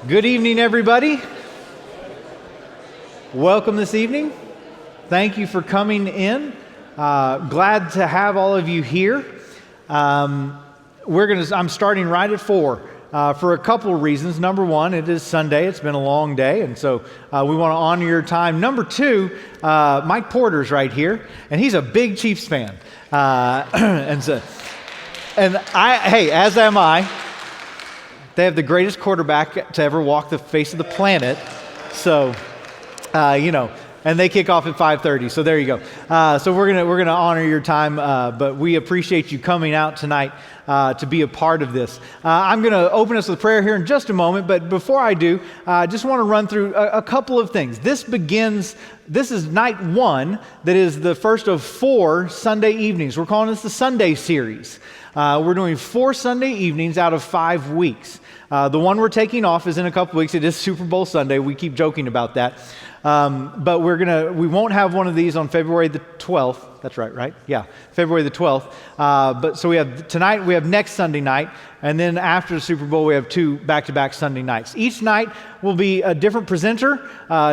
Good evening, everybody. Welcome this evening. Thank you for coming in. Glad to have all of you here. I'm starting right at 4 for a couple of reasons. Number one, it is Sunday. It's been a long day, and so we want to honor your time. Number two, Mike Porter's right here, and he's a big Chiefs fan, as am I. They have the greatest quarterback to ever walk the face of the planet. So, and they kick off at 5:30. So there you go. So we're gonna honor your time, but we appreciate you coming out tonight to be a part of this. I'm gonna open us with prayer here in just a moment, but before I do, I just want to run through a couple of things. This is night 1. That is the first of 4 Sunday evenings. We're calling this the Sunday series. We're doing 4 Sunday evenings out of 5 weeks. The one we're taking off is in a couple weeks. It is Super Bowl Sunday. We keep joking about that. But we won't have one of these on February the 12th. That's right? Yeah, February the 12th. So we have tonight, we have next Sunday night, and then after the Super Bowl, we have 2 back-to-back Sunday nights. Each night will be a different presenter,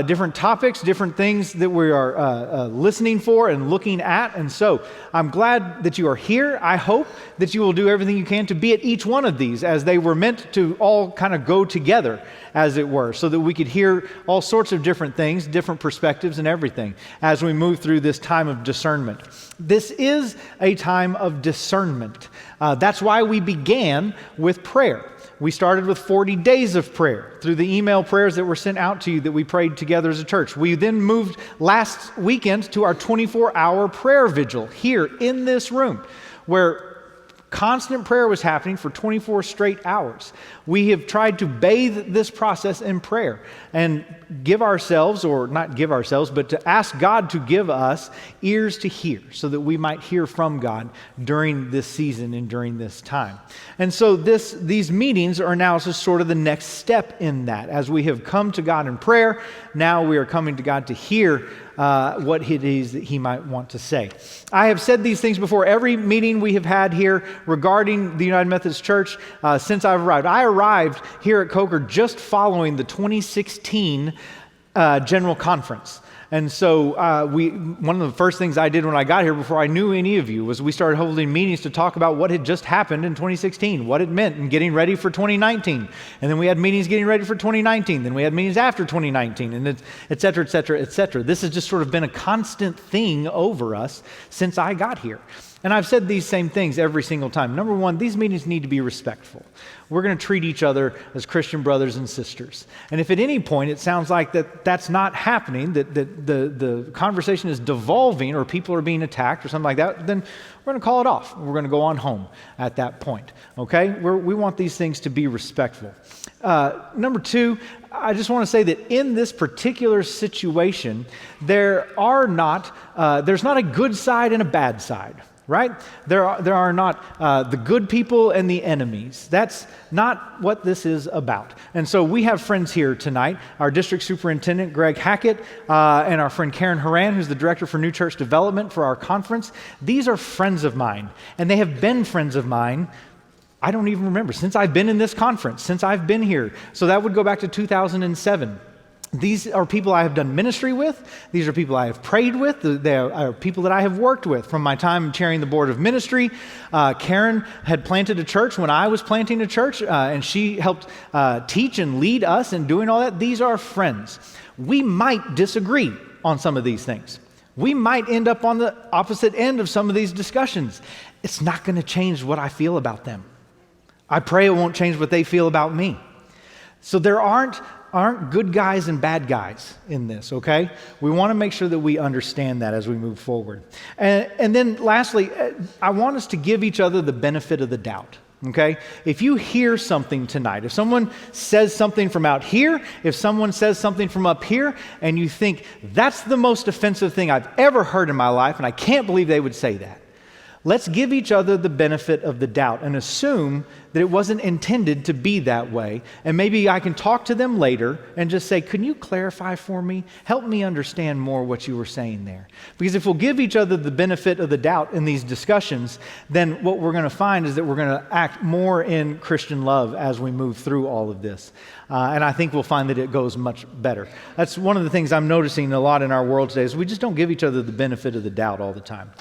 different topics, different things that we are listening for and looking at. And so I'm glad that you are here. I hope that you will do everything you can to be at each one of these, as they were meant to all kind of go together, as it were, so that we could hear all sorts of different things, different perspectives and everything as we move through this time of discernment. This is a time of discernment. That's why we began with prayer. We started with 40 days of prayer through the email prayers that were sent out to you that we prayed together as a church. We then moved last weekend to our 24-hour prayer vigil here in this room, where constant prayer was happening for 24 straight hours. We have tried to bathe this process in prayer and give ourselves, or not give ourselves, but to ask God to give us ears to hear so that we might hear from God during this season and during this time. And so these meetings are now just sort of the next step in that. As we have come to God in prayer, now we are coming to God to hear what it is that He might want to say. I have said these things before. Every meeting we have had here regarding the United Methodist Church since I've arrived. I arrived here at Coker just following the 2016 General Conference. And so one of the first things I did when I got here, before I knew any of you, was we started holding meetings to talk about what had just happened in 2016, what it meant, and getting ready for 2019. And then we had meetings getting ready for 2019. Then we had meetings after 2019, and et cetera, et cetera, et cetera. This has just sort of been a constant thing over us since I got here. And I've said these same things every single time. Number one, these meetings need to be respectful. We're going to treat each other as Christian brothers and sisters. And if at any point it sounds like that's not happening, that the conversation is devolving or people are being attacked or something like that, then we're going to call it off. We're going to go on home at that point. Okay? We want these things to be respectful. Number two, I just want to say that in this particular situation, there's not a good side and a bad side. Right? There are not the good people and the enemies. That's not what this is about. And so we have friends here tonight, our district superintendent, Greg Hackett, and our friend Karen Horan, who's the director for New Church Development for our conference. These are friends of mine, and they have been friends of mine, I don't even remember, since I've been in this conference, since I've been here. So that would go back to 2007. These are people I have done ministry with. These are people I have prayed with. They are people that I have worked with from my time chairing the board of ministry. Karen had planted a church when I was planting a church, and she helped teach and lead us in doing all that. These are friends. We might disagree on some of these things. We might end up on the opposite end of some of these discussions. It's not going to change what I feel about them. I pray it won't change what they feel about me. So there aren't good guys and bad guys in this, okay? We want to make sure that we understand that as we move forward. And then lastly, I want us to give each other the benefit of the doubt, okay? If you hear something tonight, if someone says something from out here, if someone says something from up here, and you think, that's the most offensive thing I've ever heard in my life, and I can't believe they would say that, let's give each other the benefit of the doubt and assume that it wasn't intended to be that way. And maybe I can talk to them later and just say, can you clarify for me? Help me understand more what you were saying there. Because if we'll give each other the benefit of the doubt in these discussions, then what we're going to find is that we're going to act more in Christian love as we move through all of this. And I think we'll find that it goes much better. That's one of the things I'm noticing a lot in our world today, is we just don't give each other the benefit of the doubt all the time.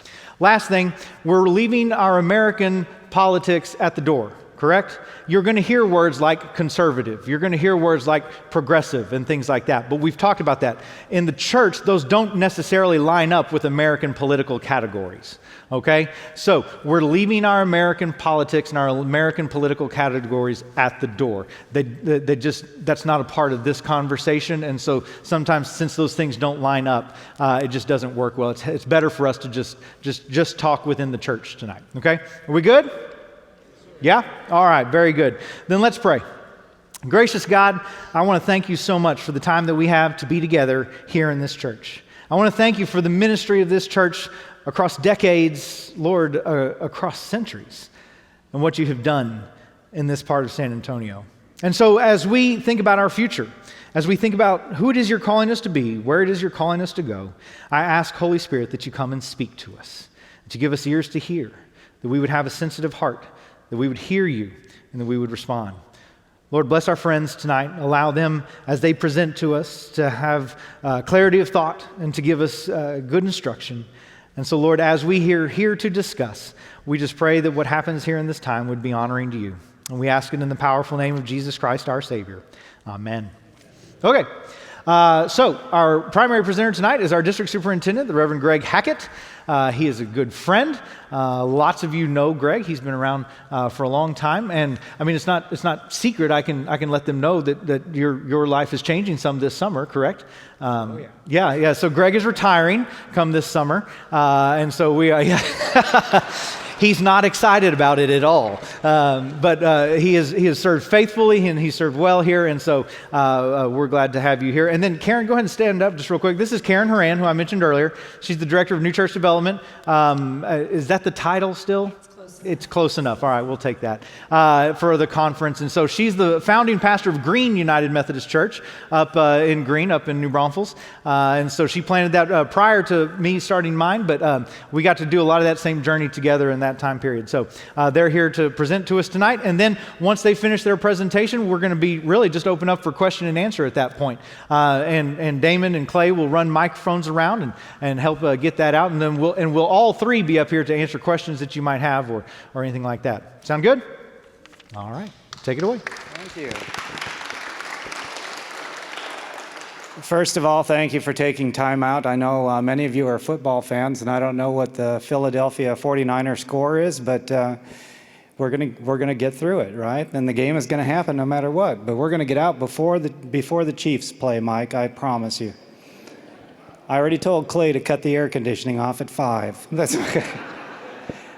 Last thing, we're leaving our American politics at the door. Correct? You're going to hear words like conservative. You're going to hear words like progressive and things like that. But we've talked about that. In the church, those don't necessarily line up with American political categories. Okay? So we're leaving our American politics and our American political categories at the door. That's not a part of this conversation. And so sometimes, since those things don't line up, it just doesn't work well. It's better for us to just talk within the church tonight. Okay? Are we good? Yeah? All right, very good. Then let's pray. Gracious God, I want to thank you so much for the time that we have to be together here in this church. I want to thank you for the ministry of this church across decades, Lord, across centuries, and what you have done in this part of San Antonio. And so as we think about our future, as we think about who it is you're calling us to be, where it is you're calling us to go, I ask, Holy Spirit, that you come and speak to us, that you give us ears to hear, that we would have a sensitive heart, that we would hear you, and that we would respond. Lord, bless our friends tonight. Allow them, as they present to us, to have clarity of thought and to give us good instruction. And so, Lord, as we here to discuss, we just pray that what happens here in this time would be honoring to you. And we ask it in the powerful name of Jesus Christ, our Savior. Amen. Okay. So our primary presenter tonight is our district superintendent, the Reverend Greg Hackett. He is a good friend. Lots of you know Greg. He's been around for a long time, and I mean it's not secret. I can let them know that your life is changing some this summer. Correct? Oh, yeah. Yeah. So Greg is retiring come this summer, and so we are. Yeah. He's not excited about it at all, but he has served faithfully and he served well here, and so we're glad to have you here. And then Karen, go ahead and stand up just real quick. This is Karen Horan, who I mentioned earlier. She's the director of New Church Development. Is that the title still? It's close enough. All right, we'll take that for the conference. And so she's the founding pastor of Green United Methodist Church up in Green, up in New Braunfels. And so she planted that prior to me starting mine, but we got to do a lot of that same journey together in that time period. So they're here to present to us tonight. And then once they finish their presentation, we're going to be really just open up for question and answer at that point. And Damon and Clay will run microphones around and help get that out. And then we'll all three be up here to answer questions that you might have or anything like that. Sound good? All right. Take it away. Thank you. First of all, thank you for taking time out. I know many of you are football fans, and I don't know what the Philadelphia 49er score is, but we're gonna get through it, right? And the game is gonna happen no matter what. But we're gonna get out before the Chiefs play, Mike. I promise you. I already told Clay to cut the air conditioning off at 5. That's okay.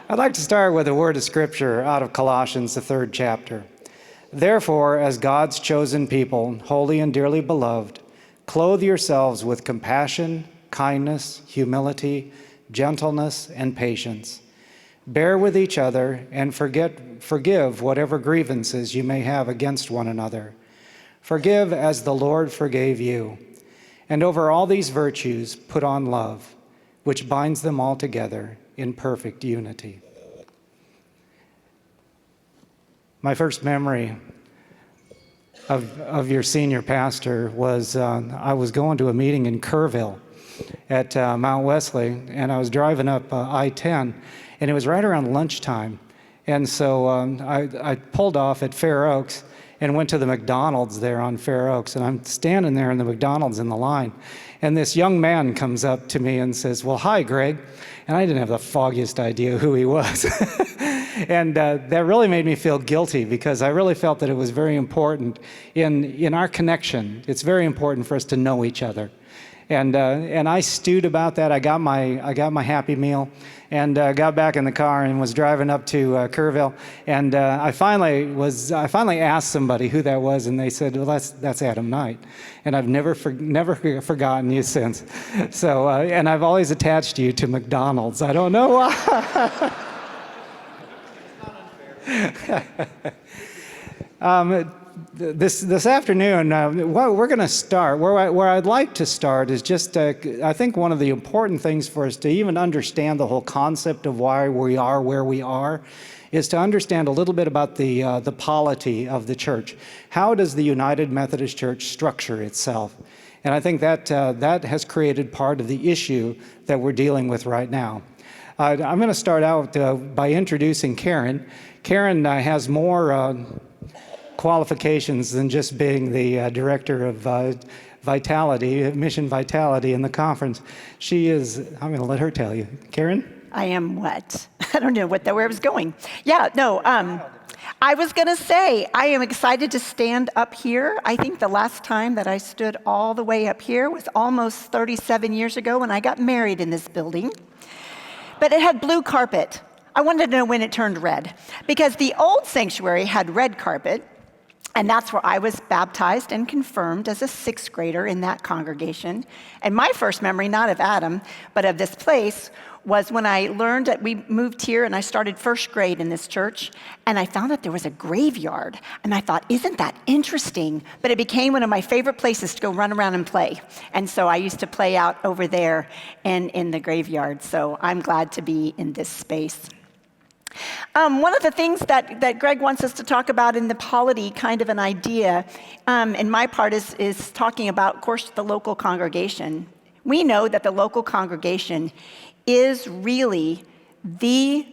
I'd like to start with a word of scripture out of Colossians, the 3rd chapter. Therefore, as God's chosen people, holy and dearly beloved, clothe yourselves with compassion, kindness, humility, gentleness, and patience. Bear with each other and forgive whatever grievances you may have against one another. Forgive as the Lord forgave you. And over all these virtues, put on love, which binds them all together in perfect unity. My first memory of your senior pastor was I was going to a meeting in Kerrville at Mount Wesley, and I was driving up I-10, and it was right around lunchtime. And so I pulled off at Fair Oaks and went to the McDonald's there on Fair Oaks, and I'm standing there in the McDonald's in the line, and this young man comes up to me and says, "Well, hi, Greg." And I didn't have the foggiest idea who he was. And that really made me feel guilty, because I really felt that it was very important in our connection. It's very important for us to know each other. And I stewed about that. I got my Happy Meal, and got back in the car and was driving up to Kerrville. And I finally asked somebody who that was, and they said, "Well, that's Adam Knight." And I've never forgotten you since. So and I've always attached you to McDonald's. I don't know why. This afternoon, what we're going to start, where I'd like to start is just, I think one of the important things for us to even understand the whole concept of why we are where we are is to understand a little bit about the polity of the church. How does the United Methodist Church structure itself? And I think that that has created part of the issue that we're dealing with right now. I'm going to start out by introducing Karen. Karen has more qualifications than just being the director of Vitality, Mission Vitality in the conference. She is, I'm going to let her tell you. Karen? I am what? I don't know where I was going. Yeah, no, I was going to say, I am excited to stand up here. I think the last time that I stood all the way up here was almost 37 years ago when I got married in this building. But it had blue carpet. I wanted to know when it turned red, because the old sanctuary had red carpet, and that's where I was baptized and confirmed as a sixth grader in that congregation. And my first memory, not of Adam, but of this place, was when I learned that we moved here and I started first grade in this church, and I found that there was a graveyard. And I thought, isn't that interesting? But it became one of my favorite places to go run around and play. And so I used to play out over there and in the graveyard. So I'm glad to be in this space. One of the things that Greg wants us to talk about in the polity kind of an idea, in my part is talking about, of course, the local congregation. We know that the local congregation is really the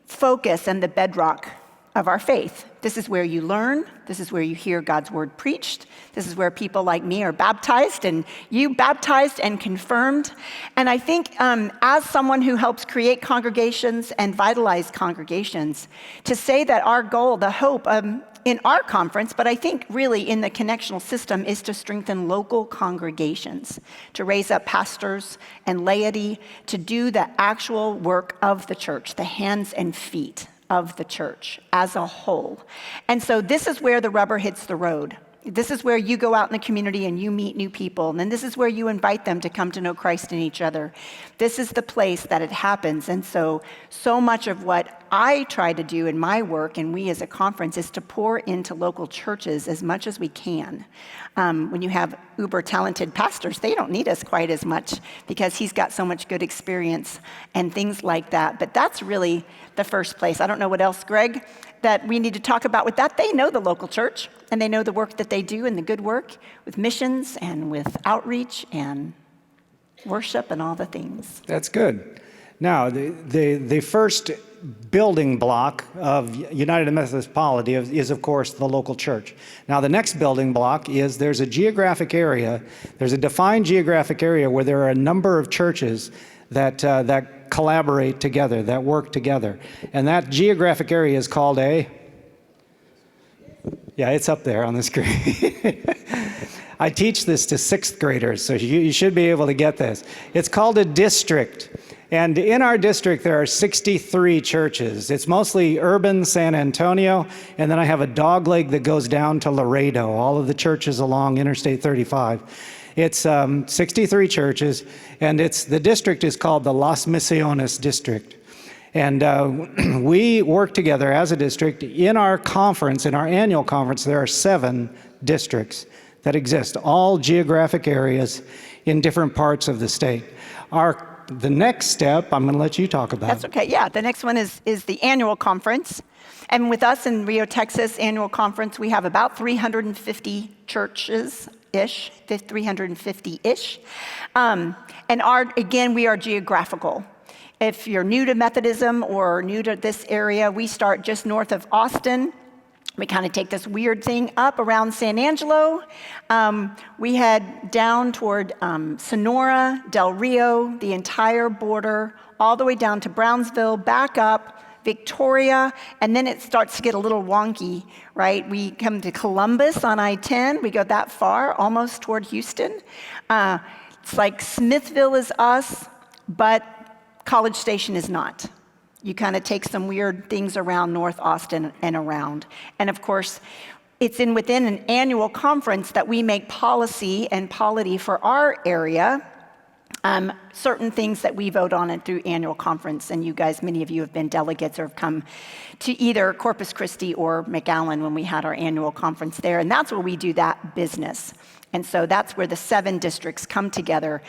focus and the bedrock of our faith. This is where you learn. This is where you hear God's word preached. This is where people like me are baptized, and you baptized and confirmed. And I think as someone who helps create congregations and vitalize congregations, to say that our goal, the hope in our conference, but I think really in the connectional system, is to strengthen local congregations, to raise up pastors and laity, to do the actual work of the church, the hands and feet of the church as a whole. And so this is where the rubber hits the road. This is where you go out in the community and you meet new people. And then this is where you invite them to come to know Christ in each other. This is the place that it happens. And so much of what I try to do in my work, and we as a conference, is to pour into local churches as much as we can. When you have uber talented pastors, they don't need us quite as much because he's got so much good experience and things like that. But that's really the first place. I don't know what else, Greg, that we need to talk about with that. They know the local church, and they know the work that they do and the good work with missions and with outreach and worship and all the things. That's good. Now, the first building block of United Methodist polity is, of course, the local church. Now, the next building block is there's a geographic area, there's a defined geographic area where there are a number of churches that collaborate together, that work together. And that geographic area is called a... Yeah, it's up there on the screen. I teach this to sixth graders, so you should be able to get this. It's called a district. And in our district, there are 63 churches. It's mostly urban San Antonio, and then I have a dogleg that goes down to Laredo, all of the churches along Interstate 35. It's 63 churches, and the district is called the Las Misiones District. And we work together as a district. In our conference, in our annual conference, there are 7 districts that exist, all geographic areas in different parts of the state. The next step, I'm going to let you talk about. That's okay. Yeah, the next one is the annual conference. And with us in Rio, Texas, annual conference, we have about 350 churches-ish, 350-ish. And again, we are geographical. If you're new to Methodism or new to this area, we start just north of Austin. We kind of take this weird thing up around San Angelo. We head down toward Sonora, Del Rio, the entire border, all the way down to Brownsville, back up, Victoria, and then it starts to get a little wonky, right? We come to Columbus on I-10. We go that far, almost toward Houston. It's like Smithville is us, but College Station is not. You kind of take some weird things around North Austin and around. And of course, it's within an annual conference that we make policy and polity for our area. certain things that we vote on it through annual conference, and you guys, many of you have been delegates or have come to either Corpus Christi or McAllen when we had our annual conference there, and that's where we do that business. And so that's where the 7 districts come together.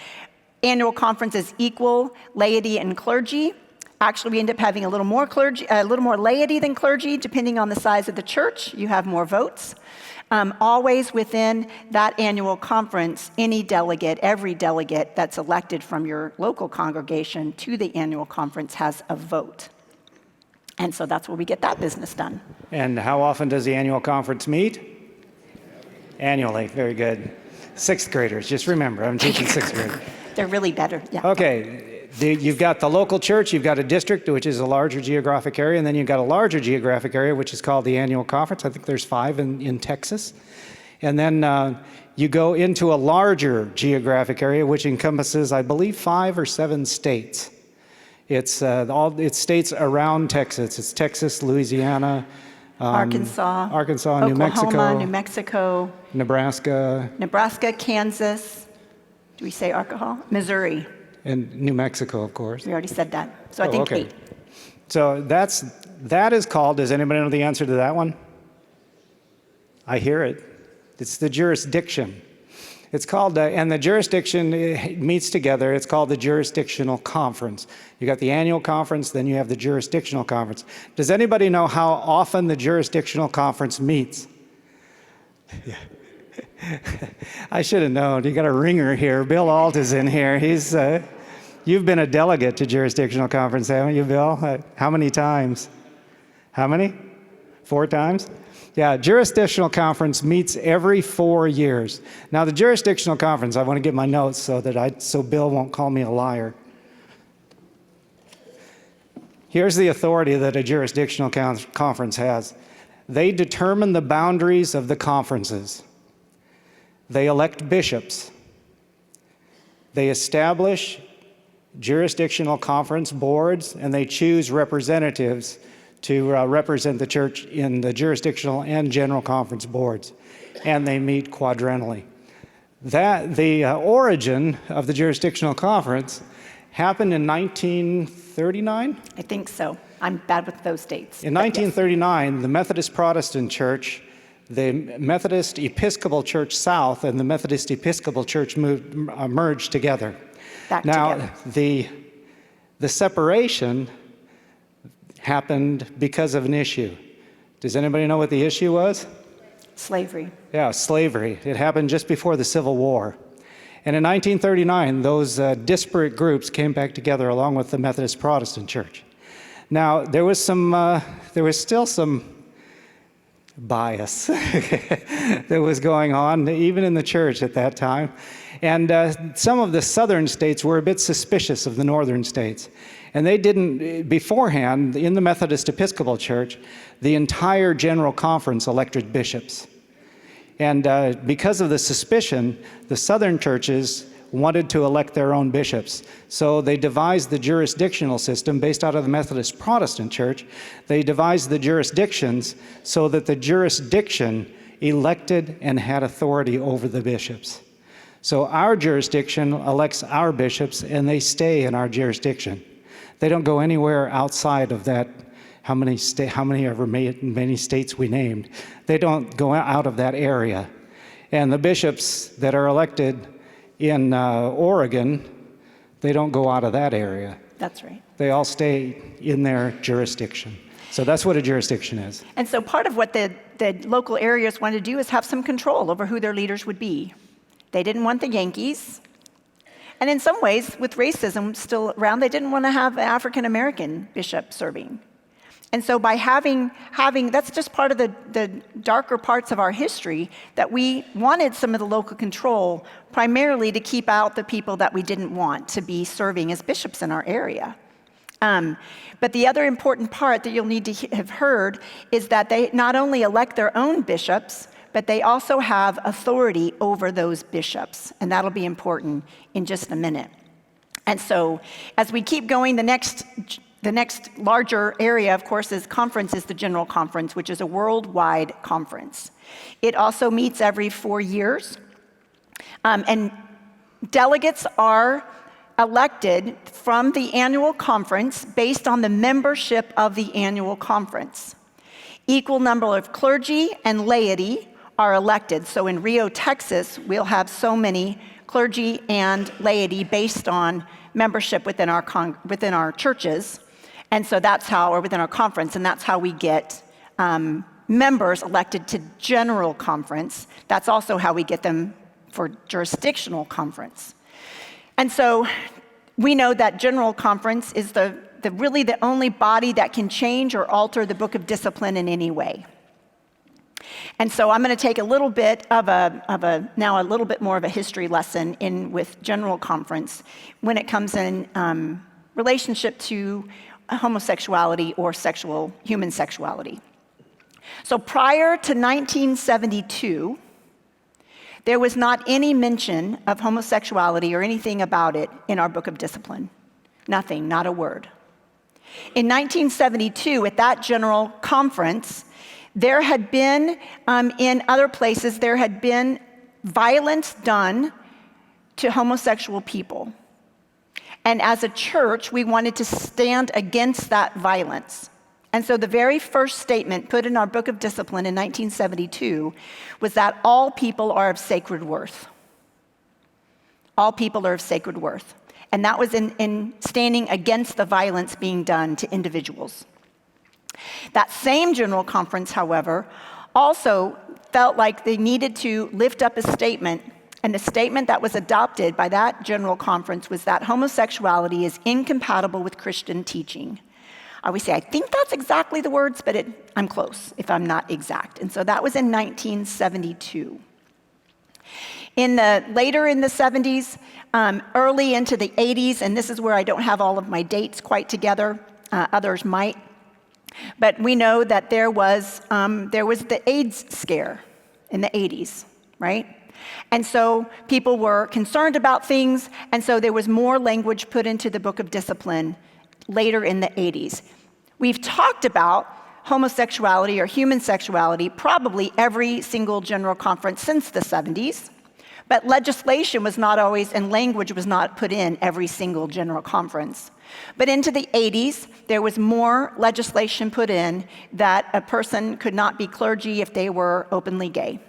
Annual conference is equal laity and clergy. Actually, we end up having a little more laity than clergy, depending on the size of the church. You have more votes. Always within that annual conference, every delegate that's elected from your local congregation to the annual conference has a vote. And so that's where we get that business done. And how often does the annual conference meet? Annually. Very good. 6th graders, just remember, I'm teaching 6th graders. They're really better, yeah. Okay. You've got the local church, you've got a district, which is a larger geographic area, and then you've got a larger geographic area, which is called the annual conference. I think there's 5 in Texas. And then you go into a larger geographic area, which encompasses, I believe, 5 or 7 states. It's states around Texas. It's Texas, Louisiana, Arkansas, Oklahoma, New Mexico, Nebraska, Kansas. Do we say Arkansas? Missouri. And New Mexico, of course. We already said that. So I think 8. So that is called, does anybody know the answer to that one? I hear it. It's the jurisdiction. It's called, and the jurisdiction meets together. It's called the jurisdictional conference. You got the annual conference, then you have the jurisdictional conference. Does anybody know how often the jurisdictional conference meets? I should have known. You got a ringer here. Bill Alt is in here. You've been a delegate to jurisdictional conference, haven't you, Bill? How many times? How many? 4 times? Yeah, jurisdictional conference meets every 4 years. Now, the jurisdictional conference, I want to get my notes so Bill won't call me a liar. Here's the authority that a jurisdictional conference has. They determine the boundaries of the conferences. They elect bishops. They establish jurisdictional conference boards, and they choose representatives to represent the church in the jurisdictional and general conference boards. And they meet quadrennially. The origin of the jurisdictional conference happened in 1939? I think so. I'm bad with those dates. In 1939, the Methodist Protestant Church, the Methodist Episcopal Church South, and the Methodist Episcopal Church merged together. Now, the separation happened because of an issue. Does anybody know what the issue was? Slavery. Yeah, slavery. It happened just before the Civil War. And in 1939, those disparate groups came back together along with the Methodist Protestant Church. Now, there was still some bias that was going on, even in the church at that time. And some of the southern states were a bit suspicious of the northern states. And they didn't, beforehand, in the Methodist Episcopal Church, the entire General Conference elected bishops. And because of the suspicion, the southern churches wanted to elect their own bishops. So they devised the jurisdictional system based out of the Methodist Protestant Church. They devised the jurisdictions so that the jurisdiction elected and had authority over the bishops. So our jurisdiction elects our bishops, and they stay in our jurisdiction. They don't go anywhere outside of that, how many states we named. They don't go out of that area. And the bishops that are elected in Oregon, they don't go out of that area. That's right. They all stay in their jurisdiction. So that's what a jurisdiction is. And so part of what the local areas wanted to do is have some control over who their leaders would be. They didn't want the Yankees. And in some ways, with racism still around, they didn't want to have an African-American bishop serving. And so by having that's just part of the darker parts of our history, that we wanted some of the local control, primarily to keep out the people that we didn't want to be serving as bishops in our area. But the other important part that you'll need to have heard is that they not only elect their own bishops, but they also have authority over those bishops. And that'll be important in just a minute. And so as we keep going, the next larger area, of course, is the General Conference, which is a worldwide conference. It also meets every 4 years. And delegates are elected from the annual conference based on the membership of the annual conference. Equal number of clergy and laity are elected. So in Rio, Texas, we'll have so many clergy and laity based on membership within our churches. And so that's how, or within our conference, and that's how we get members elected to general conference. That's also how we get them for jurisdictional conference. And so we know that general conference is really the only body that can change or alter the book of discipline in any way. And so I'm going to take a little bit of a little bit more of a history lesson with general conference when it comes in relationship to homosexuality or human sexuality. So prior to 1972, there was not any mention of homosexuality or anything about it in our book of discipline. Nothing, not a word. In 1972, at that general conference, there had been, in other places, there had been violence done to homosexual people. And as a church, we wanted to stand against that violence. And so the very first statement put in our book of discipline in 1972 was that all people are of sacred worth. All people are of sacred worth. And that was in standing against the violence being done to individuals. That same general conference, however, also felt like they needed to lift up a statement, and the statement that was adopted by that general conference was that homosexuality is incompatible with Christian teaching. I always say, I think that's exactly the words, but I'm close if I'm not exact. And so that was in 1972. Later in the 70s, early into the 80s, and this is where I don't have all of my dates quite together, others might, but we know that there was the AIDS scare in the 80s, right? And so people were concerned about things, and so there was more language put into the book of discipline later in the 80s. We've talked about homosexuality or human sexuality probably every single general conference since the 70s, but legislation was not always, and language was not put in every single general conference. But into the 80s, there was more legislation put in that a person could not be clergy if they were openly gay.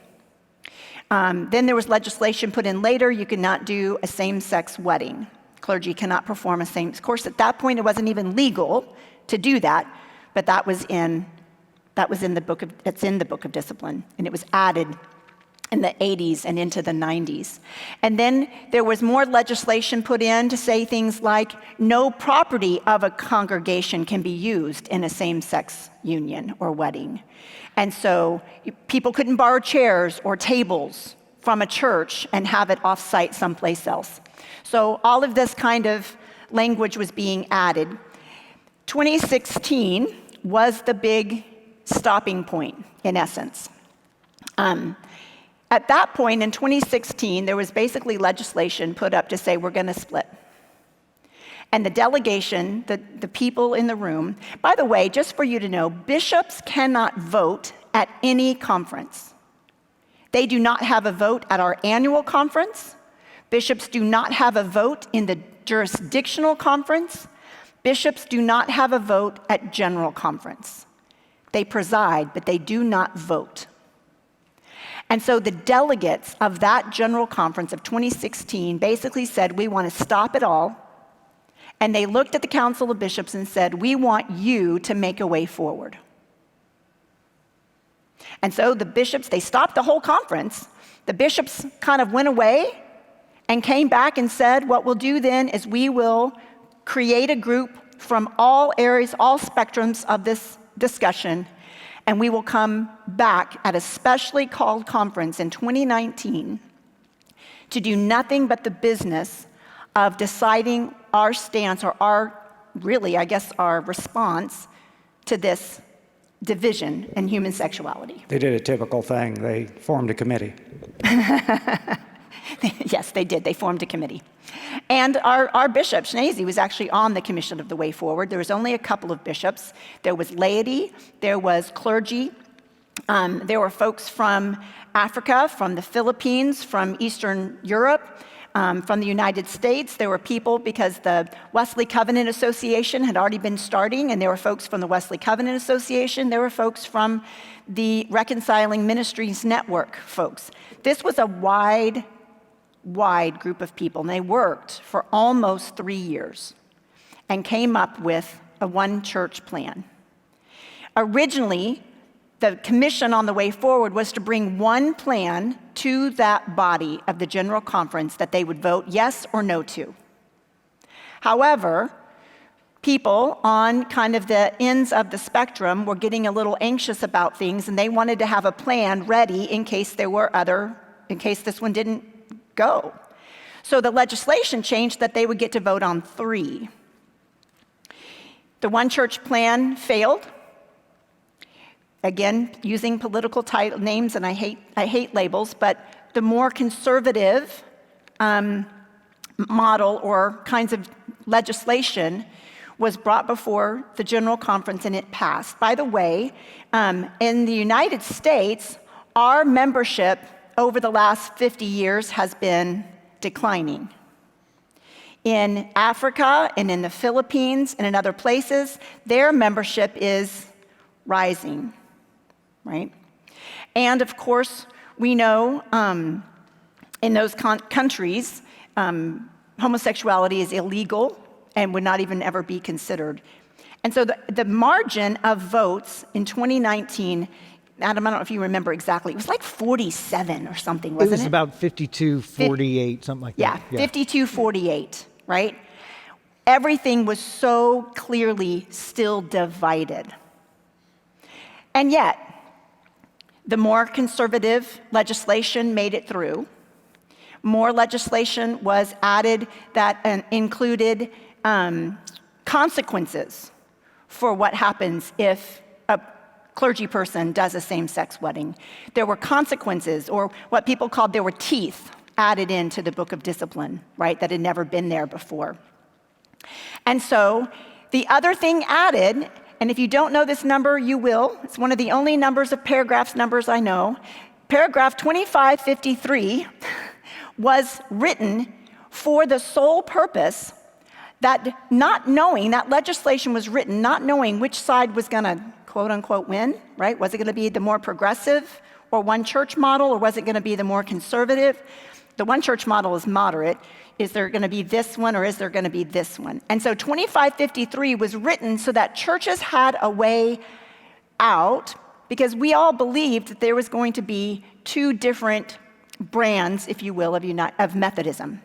Then there was legislation put in later, you could not do a same-sex wedding. Clergy cannot perform of course, at that point, it wasn't even legal to do that, but that's in the book of discipline, and it was added in the 80s and into the 90s. And then there was more legislation put in to say things like no property of a congregation can be used in a same-sex union or wedding. And so people couldn't borrow chairs or tables from a church and have it off-site someplace else. So all of this kind of language was being added. 2016 was the big stopping point, in essence. At that point in 2016, there was basically legislation put up to say we're going to split. And the delegation, the people in the room, by the way, just for you to know, bishops cannot vote at any conference. They do not have a vote at our annual conference. Bishops do not have a vote in the jurisdictional conference. Bishops do not have a vote at general conference. They preside, but they do not vote. And so the delegates of that general conference of 2016 basically said, we want to stop it all. And they looked at the Council of Bishops and said, we want you to make a way forward. And so the bishops, they stopped the whole conference. The bishops kind of went away and came back and said, what we'll do then is we will create a group from all areas, all spectrums of this discussion, and we will come back at a specially called conference in 2019 to do nothing but the business of deciding our stance or our response to this division in human sexuality. They did a typical thing. They formed a committee. Yes, they did. They formed a committee. And our bishop, Schnese, was actually on the Commission of the Way Forward. There was only a couple of bishops. There was laity, there was clergy, there were folks from Africa, from the Philippines, from Eastern Europe, from the United States. There were people, because the Wesley Covenant Association had already been starting, and there were folks from the Wesley Covenant Association. There were folks from the Reconciling Ministries Network folks. This was a wide group of people, and they worked for almost 3 years and came up with a one church plan. Originally, the commission on the way forward was to bring one plan to that body of the General Conference that they would vote yes or no to. However, people on kind of the ends of the spectrum were getting a little anxious about things, and they wanted to have a plan ready in case in case this one didn't go. So the legislation changed that they would get to vote on 3. The one church plan failed. Again, using political names, and I hate labels, but the more conservative model or kinds of legislation was brought before the General Conference, and it passed. By the way, in the United States, our membership over the last 50 years has been declining. In Africa and in the Philippines and in other places, their membership is rising. Right? And of course, we know in those countries, homosexuality is illegal and would not even ever be considered. And so the margin of votes in 2019, Adam, I don't know if you remember exactly, it was like 47 or something, wasn't it? It was about 52-48, something like that. Yeah, 52-48, right? Everything was so clearly still divided. And yet, the more conservative legislation made it through. More legislation was added that included consequences for what happens if a clergy person does a same-sex wedding. There were consequences, or what people called, there were teeth added into the book of discipline, right, that had never been there before. And so the other thing added, and if you don't know this number, you will. It's one of the only paragraphs numbers I know. Paragraph 2553 was written for the sole purpose that that legislation was written not knowing which side was going to quote unquote win, right? Was it going to be the more progressive or one church model, or was it going to be the more conservative? The one church model is moderate. Is there going to be this one, or is there going to be this one? And so 2553 was written so that churches had a way out, because we all believed that there was going to be 2 different brands, if you will, of Methodism.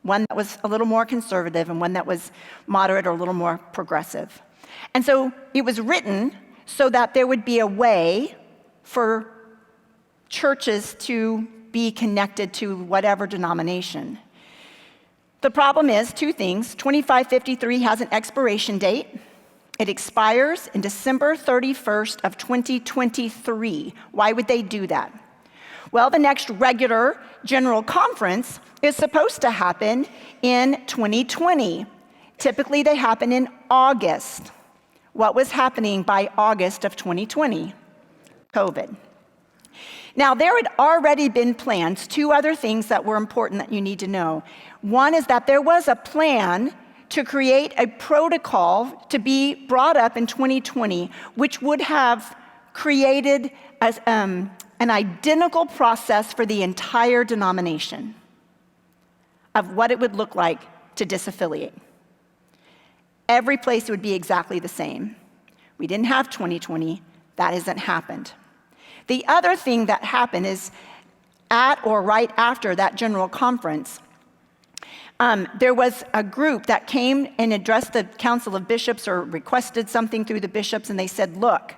One that was a little more conservative and one that was moderate or a little more progressive. And so it was written so that there would be a way for churches to be connected to whatever denomination. The problem is 2 things. 2553 has an expiration date. It expires in December 31st of 2023. Why would they do that? Well, the next regular General Conference is supposed to happen in 2020. Typically, they happen in August. What was happening by August of 2020? COVID. Now, there had already been plans, 2 other things that were important that you need to know. One is that there was a plan to create a protocol to be brought up in 2020, which would have created an identical process for the entire denomination of what it would look like to disaffiliate. Every place would be exactly the same. We didn't have 2020. That hasn't happened. The other thing that happened is at or right after that General Conference, there was a group that came and addressed the Council of Bishops or requested something through the bishops, and they said, look,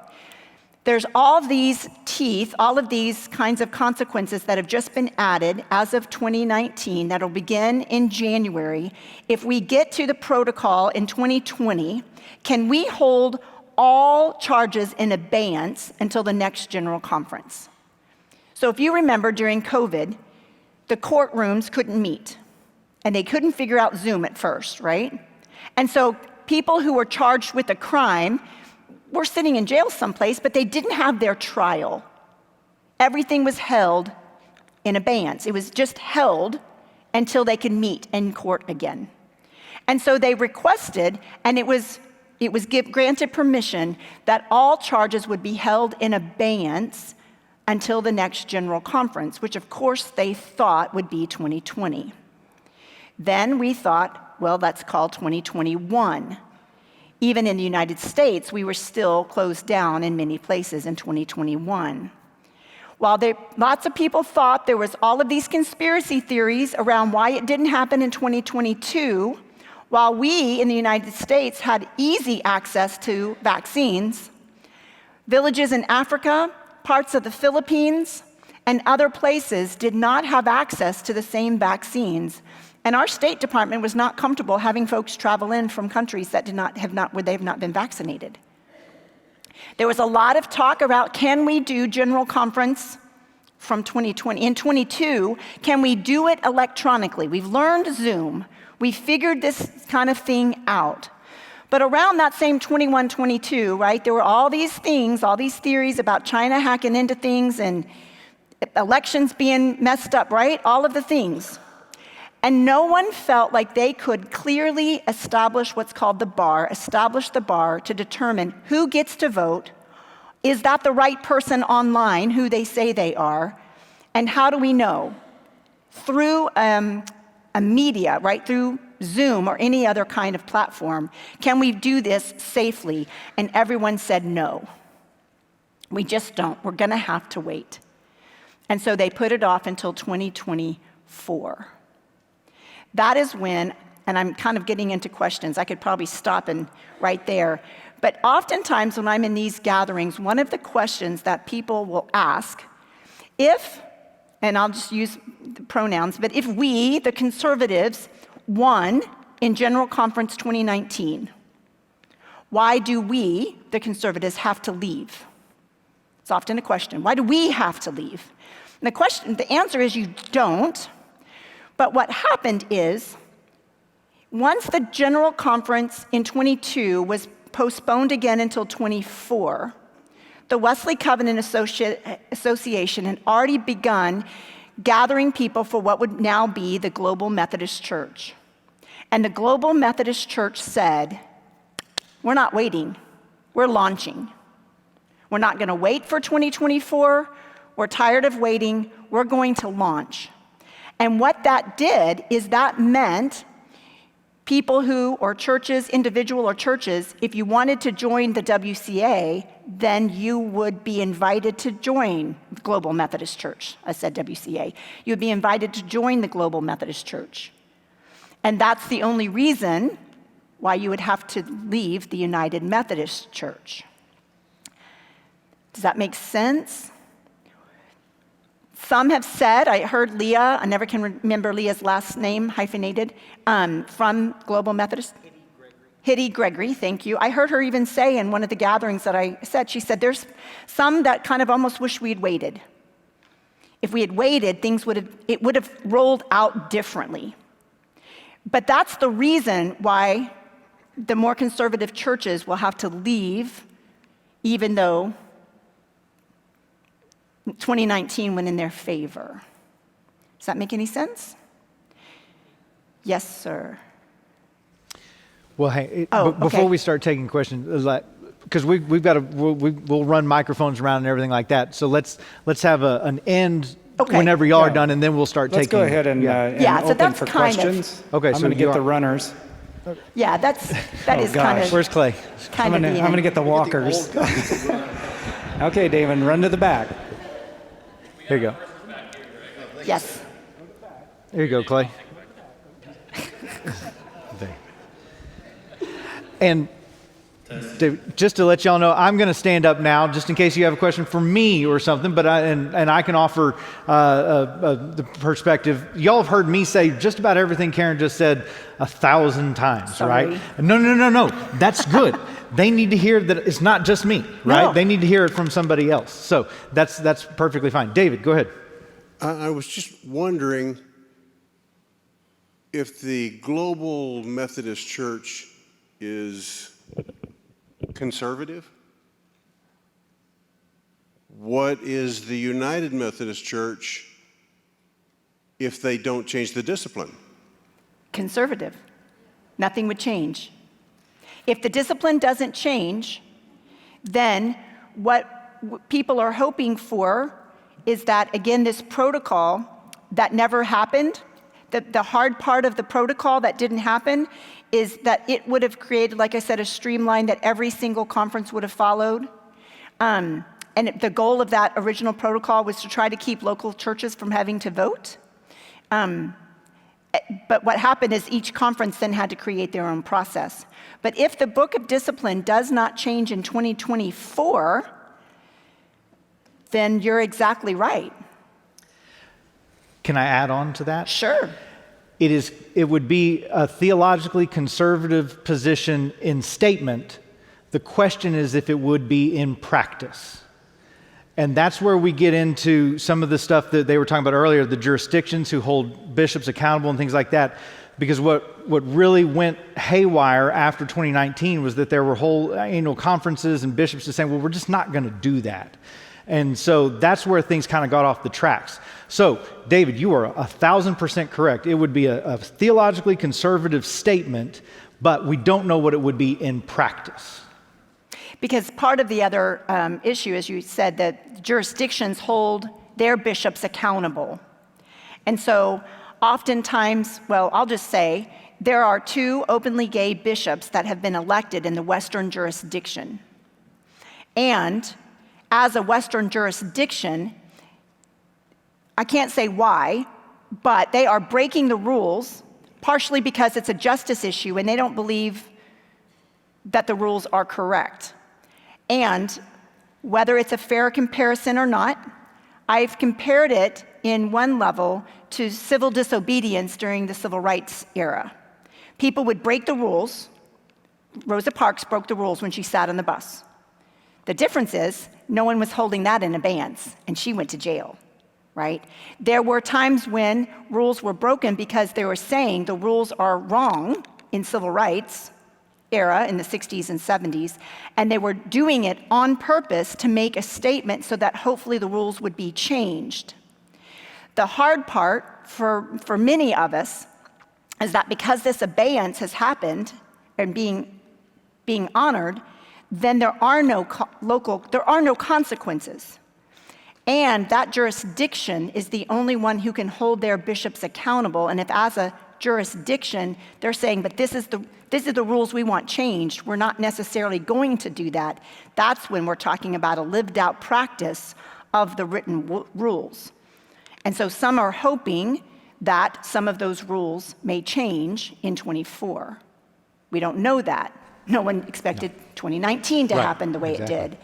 there's all of these teeth, all of these kinds of consequences that have just been added as of 2019 that'll begin in January. If we get to the protocol in 2020, can we hold all charges in abeyance until the next General Conference? So if you remember, during COVID, the courtrooms couldn't meet, and they couldn't figure out Zoom at first, right? And so people who were charged with a crime were sitting in jail someplace, but they didn't have their trial. Everything was held in abeyance. It was just held until they could meet in court again. And so they requested, and it was granted permission that all charges would be held in abeyance until the next General Conference, which of course they thought would be 2020. Then we thought, well, that's called 2021. Even in the United States, we were still closed down in many places in 2021. While lots of people thought there was all of these conspiracy theories around why it didn't happen in 2022, while we in the United States had easy access to vaccines, villages in Africa, parts of the Philippines, and other places did not have access to the same vaccines. And our State Department was not comfortable having folks travel in from countries that where they have not been vaccinated. There was a lot of talk about, can we do General Conference from 2020? In 22, can we do it electronically? We've learned Zoom. We figured this kind of thing out. But around that same 21, 22, right, there were all these things, all these theories about China hacking into things and elections being messed up, right? All of the things. And no one felt like they could clearly establish what's called the bar to determine who gets to vote, is that the right person online, who they say they are, and how do we know? Through a media, right, through Zoom or any other kind of platform, can we do this safely? And everyone said no. We just don't. We're going to have to wait. And so they put it off until 2024. That is when, and I'm kind of getting into questions, I could probably stop and right there, but oftentimes when I'm in these gatherings, one of the questions that people will ask, if, and I'll just use the pronouns, but if we, the conservatives, won in General Conference 2019, why do we, the conservatives, have to leave? It's often a question. Why do we have to leave? And the answer is you don't. But what happened is, once the General Conference in 22 was postponed again until 24, the Wesley Covenant Association had already begun gathering people for what would now be the Global Methodist Church. And the Global Methodist Church said, we're not waiting, we're launching. We're not going to wait for 2024, we're tired of waiting, we're going to launch. And what that did is that meant people who, or churches, individual or churches, if you wanted to join the WCA, then you would be invited to join the Global Methodist Church. I said WCA. You would be invited to join the Global Methodist Church. And that's the only reason why you would have to leave the United Methodist Church. Does that make sense? Some have said, I heard Leah, I never can remember Leah's last name, hyphenated, from Global Methodist. Hitty Gregory, thank you. I heard her even say in one of the gatherings that I said, she said, there's some that kind of almost wish we'd waited. If we had waited, it would have rolled out differently. But that's the reason why the more conservative churches will have to leave, even though 2019 went in their favor. Does that make any sense? Yes, sir. Well, hey, okay. Before we start taking questions, because we'll run microphones around and everything like that. So let's have an end whenever y'all are done, and then we'll start Let's taking. Let's go ahead and, so open that's for kind questions. Okay, I'm going to get the runners. Yeah, that is kind of. Where's Clay? I'm going to get the walkers. Okay, David, run to the back. Here you go. Yes. There you go, Clay. And just to let y'all know, I'm going to stand up now, just in case you have a question for me or something. But I can offer the perspective. Y'all have heard me say just about everything Karen just said 1,000 times, Sorry. right? No. That's good. They need to hear that it's not just me, right? No. They need to hear it from somebody else. So that's perfectly fine. David, go ahead. I was just wondering if the Global Methodist Church is conservative. What is the United Methodist Church if they don't change the discipline? Conservative. Nothing would change. If the discipline doesn't change, then what people are hoping for is that, again, this protocol that never happened, the hard part of the protocol that didn't happen is that it would have created, like I said, a streamline that every single conference would have followed. And the goal of that original protocol was to try to keep local churches from having to vote. But what happened is each conference then had to create their own process. But if the book of discipline does not change in 2024, then you're exactly right. Can I add on to that? Sure. It would be a theologically conservative position in statement. The question is if it would be in practice. And that's where we get into some of the stuff that they were talking about earlier, the jurisdictions who hold bishops accountable and things like that. Because what really went haywire after 2019 was that there were whole annual conferences and bishops just saying, well, we're just not going to do that. And so that's where things kind of got off the tracks. So, David, you are 1,000% correct. It would be a theologically conservative statement, but we don't know what it would be in practice. Because part of the other issue, as you said, that jurisdictions hold their bishops accountable. And so oftentimes, well, I'll just say, there are 2 openly gay bishops that have been elected in the Western jurisdiction. And as a Western jurisdiction, I can't say why, but they are breaking the rules, partially because it's a justice issue and they don't believe that the rules are correct. And whether it's a fair comparison or not, I've compared it in one level to civil disobedience during the civil rights era. People would break the rules. Rosa Parks broke the rules when she sat on the bus. The difference is no one was holding that in abeyance, and she went to jail, right? There were times when rules were broken because they were saying the rules are wrong in civil rights era in the 60s and 70s, and they were doing it on purpose to make a statement so that hopefully the rules would be changed. The hard part for many of us is that because this abeyance has happened and being honored, then there are no consequences. And that jurisdiction is the only one who can hold their bishops accountable. And if as a jurisdiction, they're saying, but this is the rules we want changed, we're not necessarily going to do that, that's when we're talking about a lived out practice of the written rules. And so some are hoping that some of those rules may change in 24. We don't know that. No one expected 2019 to happen the way it did.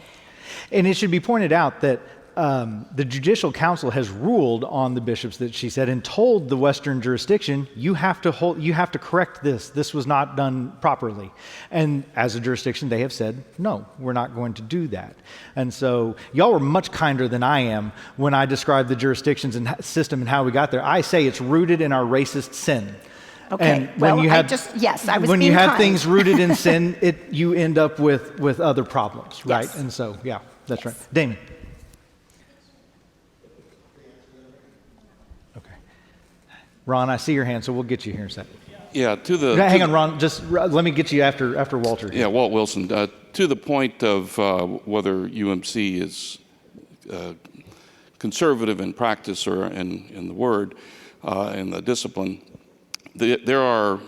And it should be pointed out that the Judicial Council has ruled on the bishops that she said and told the Western jurisdiction, you have to correct this. This was not done properly. And as a jurisdiction, they have said, no, we're not going to do that. And so y'all were much kinder than I am when I described the jurisdictions and system and how we got there. I say it's rooted in our racist sin. Okay, and well, when you I have, just, yes, I was when being you have kind. things rooted in sin, you end up with other problems, right? Yes. And so, yeah, that's Yes. right. Damon. Okay. Ron, I see your hand, so we'll get you here in a second. Yeah, Hang on, Ron. Just let me get you after Walter. Yeah, Walt Wilson. To the point of whether UMC is conservative in practice or in the word, in the discipline, there are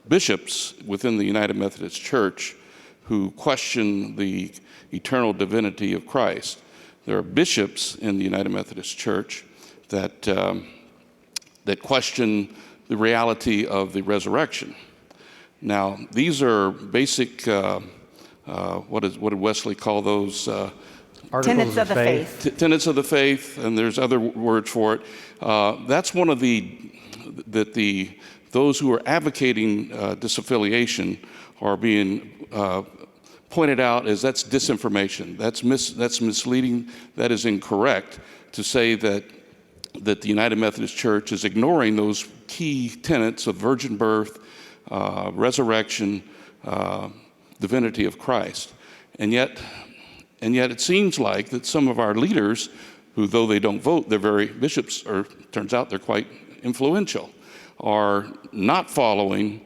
bishops within the United Methodist Church who question the eternal divinity of Christ. There are bishops in the United Methodist Church that question the reality of the resurrection. Now, these are basic, what did Wesley call those? Tenets of the faith. Tenets of the faith, and there's other words for it. That's one of those who are advocating disaffiliation are being pointed out as that's disinformation. That's misleading. That is incorrect to say that the United Methodist Church is ignoring those key tenets of virgin birth, resurrection, divinity of Christ. And yet it seems like that some of our leaders, who though they don't vote, they're very bishops, or turns out they're quite influential, are not following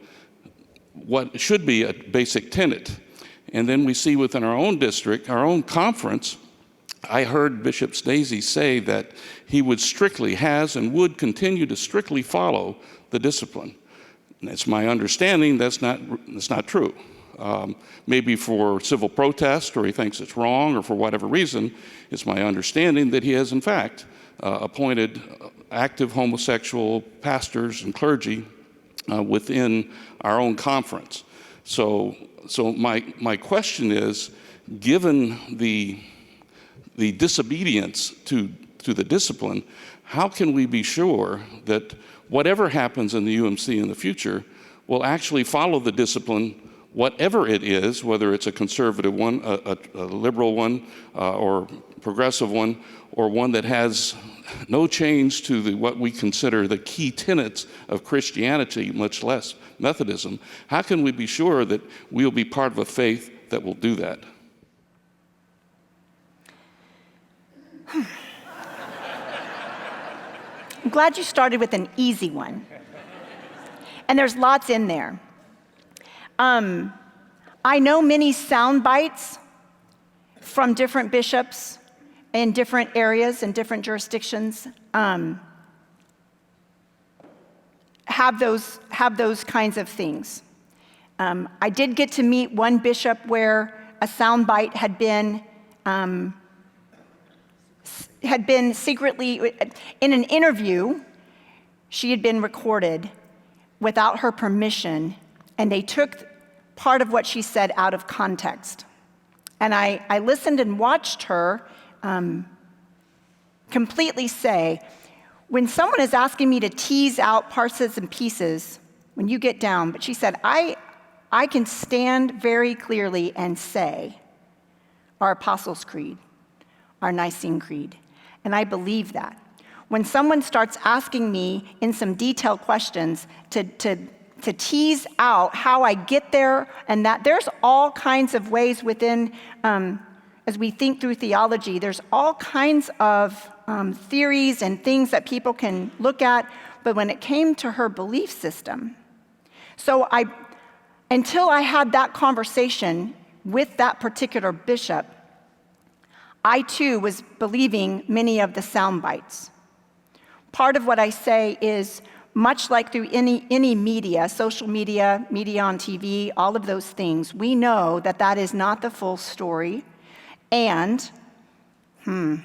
what should be a basic tenet. And then we see within our own district, our own conference, I heard Bishop Stacey say that he would has and would continue to strictly follow the discipline. And it's my understanding that's not true. Maybe for civil protest, or he thinks it's wrong, or for whatever reason, it's my understanding that he has in fact appointed active homosexual pastors and clergy within our own conference. So my question is, given the disobedience to the discipline, how can we be sure that whatever happens in the UMC in the future will actually follow the discipline, whatever it is, whether it's a conservative one, a liberal one, or progressive one, or one that has no change to what we consider the key tenets of Christianity, much less Methodism? How can we be sure that we'll be part of a faith that will do that? I'm glad you started with an easy one. And there's lots in there. I know many sound bites from different bishops in different areas and different jurisdictions have those kinds of things. I did get to meet one bishop where a sound bite had been secretly, in an interview, she had been recorded without her permission, and they took part of what she said out of context. And I listened and watched her completely say, when someone is asking me to tease out parts and pieces, when you get down, but she said, I can stand very clearly and say our Apostles' Creed, our Nicene Creed. And I believe that. When someone starts asking me in some detailed questions to tease out how I get there, and that there's all kinds of ways within, as we think through theology, there's all kinds of theories and things that people can look at, but when it came to her belief system, until I had that conversation with that particular bishop, I too was believing many of the sound bites. Part of what I say is, much like through any media, social media, media on TV, all of those things, we know that that is not the full story. And, I'm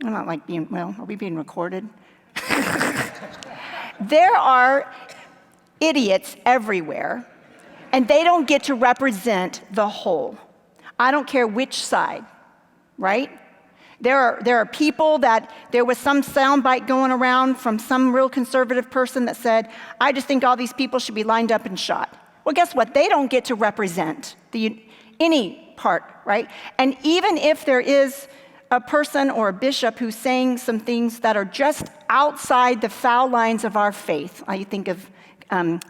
not like are we being recorded? There are idiots everywhere, and they don't get to represent the whole. I don't care which side. Right? There are people that there was some soundbite going around from some real conservative person that said, I just think all these people should be lined up and shot. Well, guess what? They don't get to represent any part, right? And even if there is a person or a bishop who's saying some things that are just outside the foul lines of our faith, I think of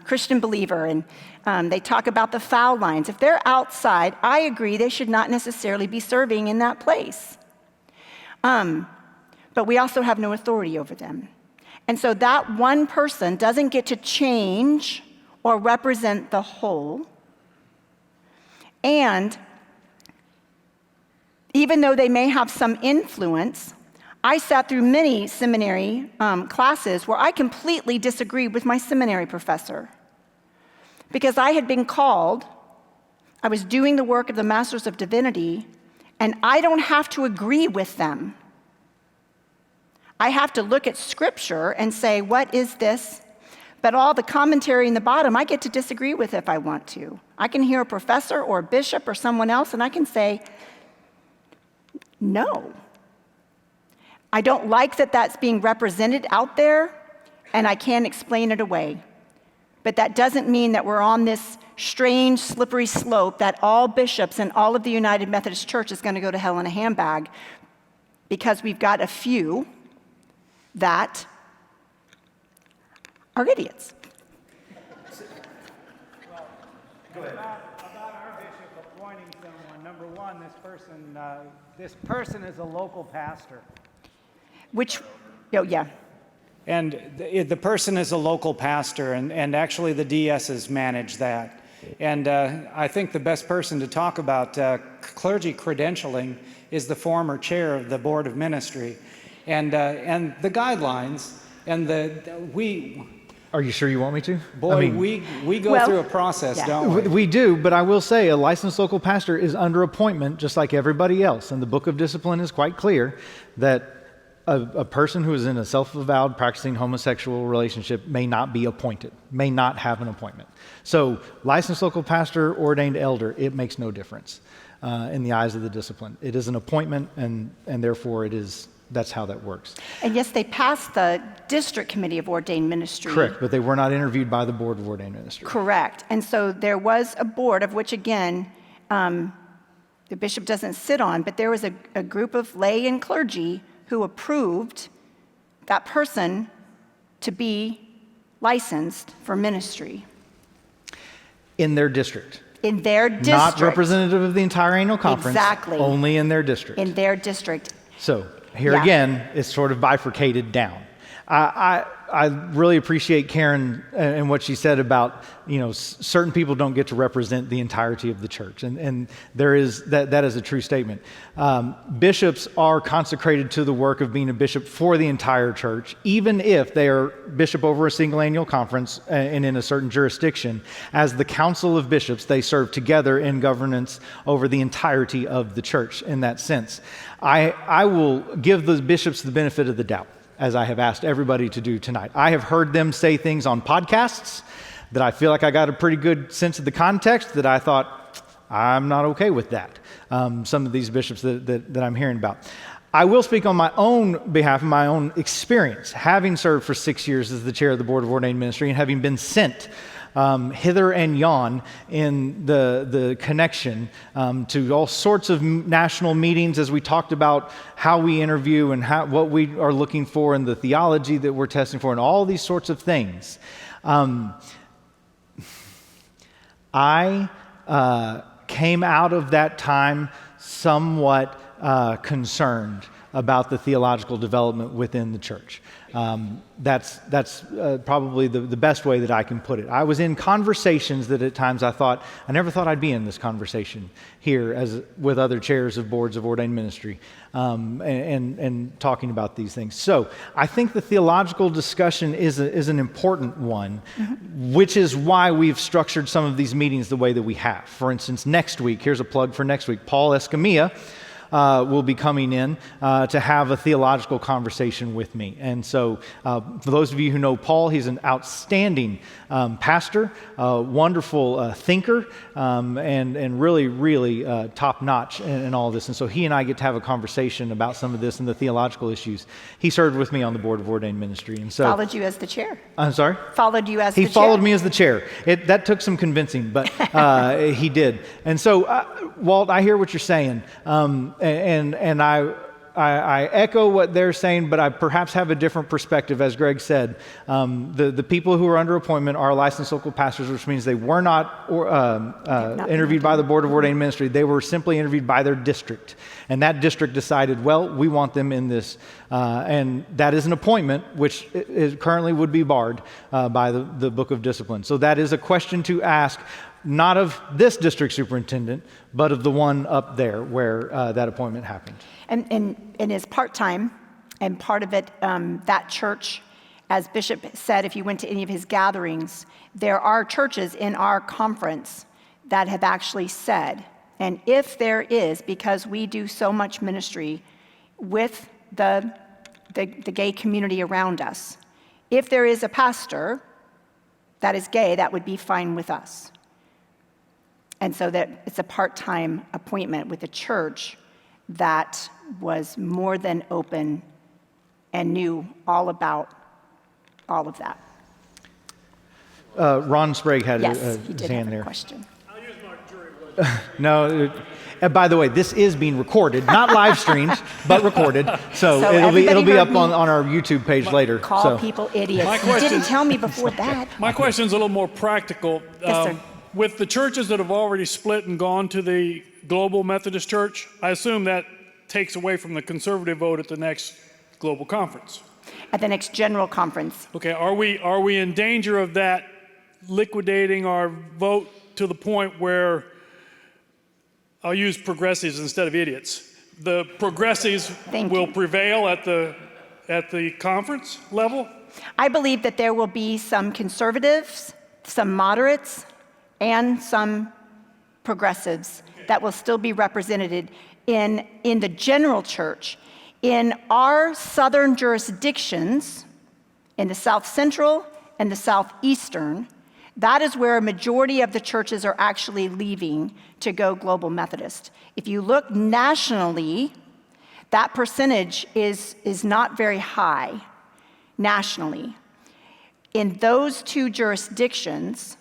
Christian Believer, and they talk about the foul lines. If they're outside, I agree they should not necessarily be serving in that place. But we also have no authority over them. And so that one person doesn't get to change or represent the whole. And even though they may have some influence, I sat through many seminary classes where I completely disagreed with my seminary professor. Because I had been called, I was doing the work of the Masters of Divinity, and I don't have to agree with them. I have to look at Scripture and say, what is this? But all the commentary in the bottom, I get to disagree with if I want to. I can hear a professor or a bishop or someone else, and I can say, no. I don't like that that's being represented out there, and I can't explain it away. But that doesn't mean that we're on this strange, slippery slope that all bishops and all of the United Methodist Church is going to go to hell in a handbag, because we've got a few that are idiots. Go ahead. About our bishop appointing someone, number one, this person is a local pastor. Which, oh yeah. And the person is a local pastor, and actually the DSs manage that. And I think the best person to talk about clergy credentialing is the former chair of the Board of Ministry. And the guidelines, and Are you sure you want me to? boy, I mean, we go Well, through a process, yeah. don't we? we do, but I will say a licensed local pastor is under appointment just like everybody else. And the Book of Discipline is quite clear that a person who is in a self-avowed practicing homosexual relationship may not be appointed, may not have an appointment. So licensed local pastor, ordained elder, it makes no difference in the eyes of the discipline. It is an appointment, and therefore that's how that works. And yes, they passed the District Committee of Ordained Ministry. Correct, but they were not interviewed by the Board of Ordained Ministry. Correct. And so there was a board of which, again, the bishop doesn't sit on, but there was a group of lay and clergy who approved that person to be licensed for ministry. In their district. In their district. Not representative of the entire annual conference. Exactly. Only in their district. In their district. So here Yeah. again, it's sort of bifurcated down. I really appreciate Karen and what she said about, certain people don't get to represent the entirety of the church. And there is, that is a true statement. Bishops are consecrated to the work of being a bishop for the entire church, even if they are bishop over a single annual conference and in a certain jurisdiction. As the council of bishops, they serve together in governance over the entirety of the church in that sense. I will give the bishops the benefit of the doubt, as I have asked everybody to do tonight. I have heard them say things on podcasts that I feel like I got a pretty good sense of the context that I thought, I'm not okay with that. Some of these bishops that I'm hearing about. I will speak on my own behalf, my own experience, having served for 6 years as the chair of the Board of Ordained Ministry and having been sent hither and yon in the connection to all sorts of national meetings as we talked about how we interview and what we are looking for and the theology that we're testing for and all these sorts of things. I came out of that time somewhat concerned about the theological development within the church. That's probably the best way that I can put it. I was in conversations that at times I never thought I'd be in this conversation here with other chairs of boards of ordained ministry and talking about these things. So I think the theological discussion is an important one, which is why we've structured some of these meetings the way that we have. For instance, next week, here's a plug for next week, Paul Escamilla will be coming in to have a theological conversation with me. And so for those of you who know Paul, he's an outstanding pastor, wonderful thinker, and really, really top-notch in all this. And so he and I get to have a conversation about some of this and the theological issues. He served with me on the Board of Ordained Ministry. And so Followed you as the chair. I'm sorry? Followed you as the chair. He followed me as the chair. That took some convincing, but he did. And so, Walt, I hear what you're saying, and I echo what they're saying, but I perhaps have a different perspective. As Greg said, the people who are under appointment are licensed local pastors, which means they were not interviewed by the Board of Ordained Ministry. They were simply interviewed by their district. And that district decided, well, we want them in this. And that is an appointment, which currently would be barred by the Book of Discipline. So that is a question to ask, not of this district superintendent, but of the one up there where that appointment happened. And is part-time, and part of it, that church, as Bishop said, if you went to any of his gatherings, there are churches in our conference that have actually said, and if there is, because we do so much ministry with the gay community around us, if there is a pastor that is gay, that would be fine with us. And so that it's a part-time appointment with a church that was more than open and knew all about all of that. Ron Sprague had Yes, his he did hand have a there. question. I'll use my jury wisdom. No, by the way, this is being recorded, not live streamed, but recorded. So, So it'll be everybody up heard on me our YouTube page later. Call So. people idiots. My You question- didn't tell me before that. My question's a little more practical. Yes, sir. With the churches that have already split and gone to the Global Methodist Church, I assume that takes away from the conservative vote at the next global conference. at the next general conference. Okay, are we in danger of that liquidating our vote to the point where, I'll use progressives instead of idiots, the progressives will prevail at the conference level? I believe that there will be some conservatives, some moderates, and some progressives that will still be represented in the general church. In our southern jurisdictions, in the South Central and the Southeastern, that is where a majority of the churches are actually leaving to go Global Methodist. If you look nationally, that percentage is not very high nationally. In those two jurisdictions,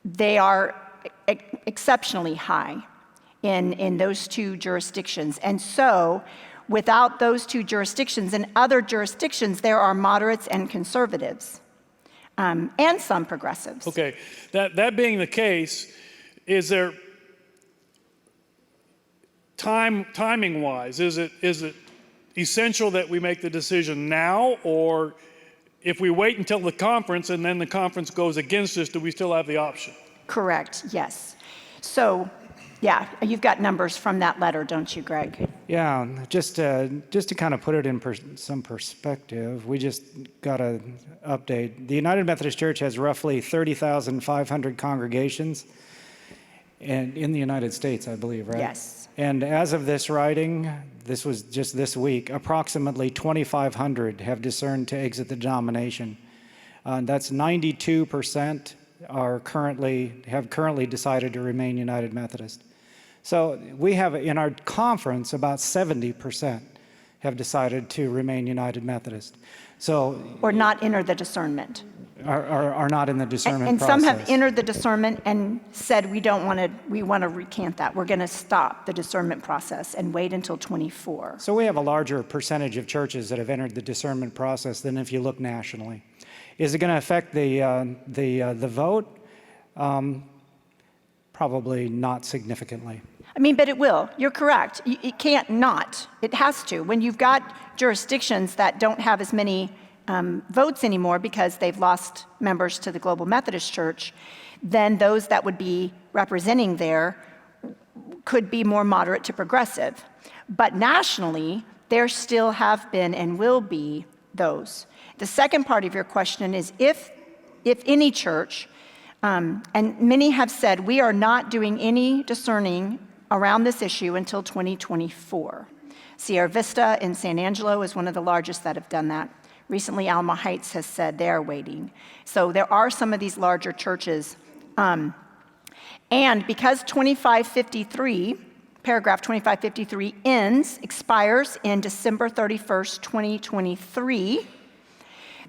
they are exceptionally high in those two jurisdictions. And so, without those two jurisdictions, in other jurisdictions, there are moderates and conservatives, and some progressives. Okay, that being the case, is there, timing-wise, is it essential that we make the decision now, or if we wait until the conference and then the conference goes against us, do we still have the option? Correct, yes. So, yeah, you've got numbers from that letter, don't you, Greg? Yeah, just to kind of put it in some perspective, we just got an update. The United Methodist Church has roughly 30,500 congregations in the United States, I believe, right? Yes. And as of this writing, this was just this week, approximately 2,500 have discerned to exit the denomination. That's 92% have currently decided to remain United Methodist. So we have in our conference about 70% have decided to remain United Methodist. So Or not enter the discernment. are not in the discernment And process. some have entered the discernment and said, we want to recant that. We're going to stop the discernment process and wait until 24. So we have a larger percentage of churches that have entered the discernment process than if you look nationally. Is it going to affect the vote? Probably not significantly. I mean, but it will. You're correct. It can't not. It has to. When you've got jurisdictions that don't have as many votes anymore because they've lost members to the Global Methodist Church, then those that would be representing there could be more moderate to progressive. But nationally, there still have been and will be those. The second part of your question is if any church, and many have said, we are not doing any discerning around this issue until 2024. Sierra Vista in San Angelo is one of the largest that have done that. Recently, Alma Heights has said they're waiting. So there are some of these larger churches. And because 2553, paragraph 2553 expires in December 31st, 2023,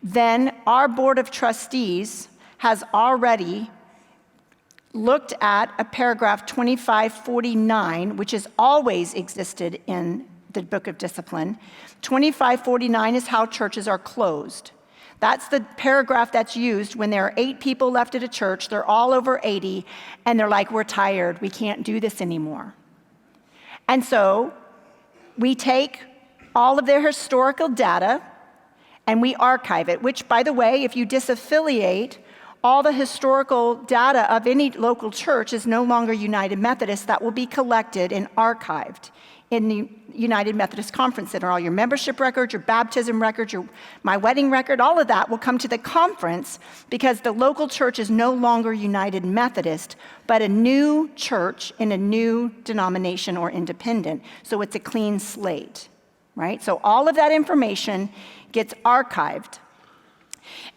then our Board of Trustees has already looked at a paragraph 2549, which has always existed in the Book of Discipline. 2549 is how churches are closed. That's the paragraph that's used when there are 8 people left at a church, they're all over 80, and they're like, we're tired, we can't do this anymore. And so we take all of their historical data and we archive it, which, by the way, if you disaffiliate, all the historical data of any local church is no longer United Methodist. That will be collected and archived in the United Methodist Conference Center. All your membership records, your baptism records, my wedding record, all of that will come to the conference because the local church is no longer United Methodist, but a new church in a new denomination or independent. So it's a clean slate, right? So all of that information gets archived.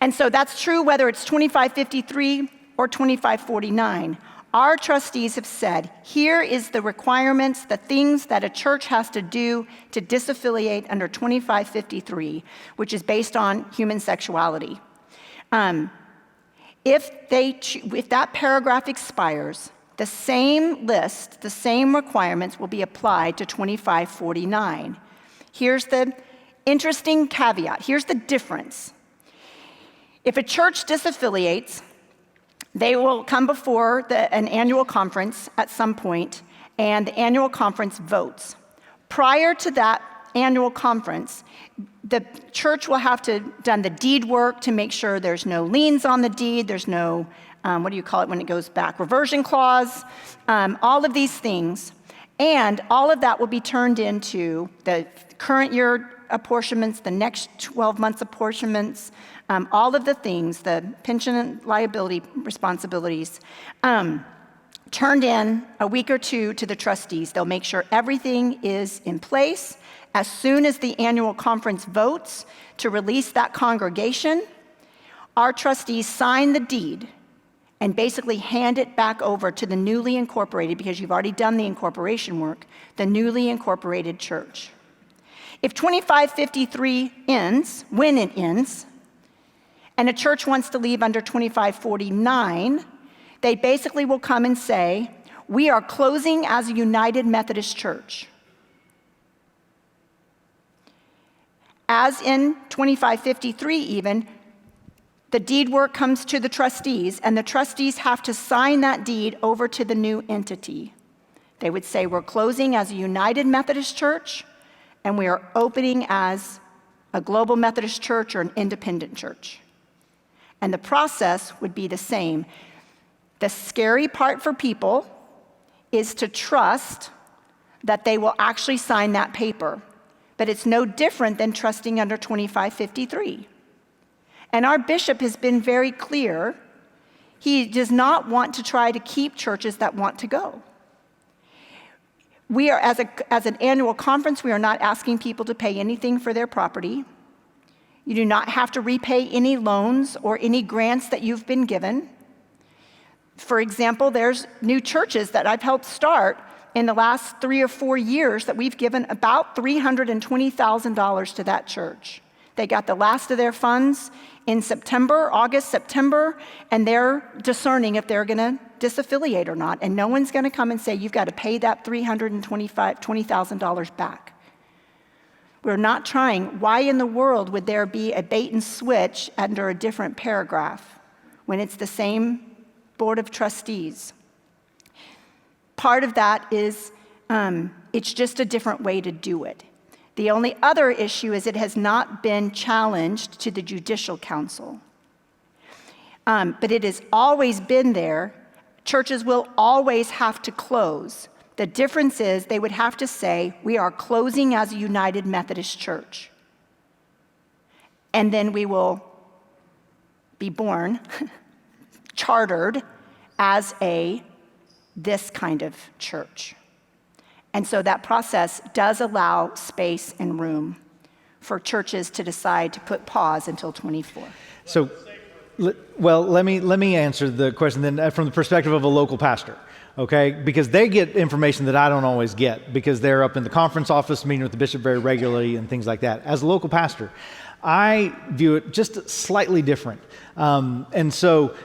And so that's true whether it's 2553 or 2549. Our trustees have said, here is the requirements, the things that a church has to do to disaffiliate under 2553, which is based on human sexuality. If that paragraph expires, the same list, the same requirements will be applied to 2549. Here's the interesting caveat. Here's the difference. If a church disaffiliates, they will come before an annual conference at some point, and the annual conference votes. Prior to that annual conference, the church will have to done the deed work to make sure there's no liens on the deed, there's no, what do you call it when it goes back, reversion clause, all of these things. And all of that will be turned into the current year apportionments, the next 12 months apportionments, all of the things, the pension and liability responsibilities, turned in a week or two to the trustees. They'll make sure everything is in place. As soon as the annual conference votes to release that congregation, our trustees sign the deed and basically hand it back over to the newly incorporated, because you've already done the incorporation work, the newly incorporated church. If 2553 ends, when it ends, and a church wants to leave under 2549, they basically will come and say, we are closing as a United Methodist Church. As in 2553 even, the deed work comes to the trustees, and the trustees have to sign that deed over to the new entity. They would say, we're closing as a United Methodist Church, and we are opening as a Global Methodist Church or an independent church. And the process would be the same. The scary part for people is to trust that they will actually sign that paper. But it's no different than trusting under 2553. And our bishop has been very clear. He does not want to try to keep churches that want to go. We are, as an annual conference, we are not asking people to pay anything for their property. You do not have to repay any loans or any grants that you've been given. For example, there's new churches that I've helped start in the last 3 or 4 years that we've given about $320,000 to that church. They got the last of their funds in August, September, and they're discerning if they're going to disaffiliate or not. And no one's going to come and say, you've got to pay that $20,000 back. We're not trying. Why in the world would there be a bait and switch under a different paragraph when it's the same board of trustees? Part of that is it's just a different way to do it. The only other issue is it has not been challenged to the Judicial Council. But it has always been there. Churches will always have to close. The difference is they would have to say, we are closing as a United Methodist Church. And then we will be born, chartered as this kind of church. And so that process does allow space and room for churches to decide to put pause until 24. So, well, let me answer the question then from the perspective of a local pastor, okay? Because they get information that I don't always get because they're up in the conference office meeting with the bishop very regularly and things like that. As a local pastor, I view it just slightly different. And so,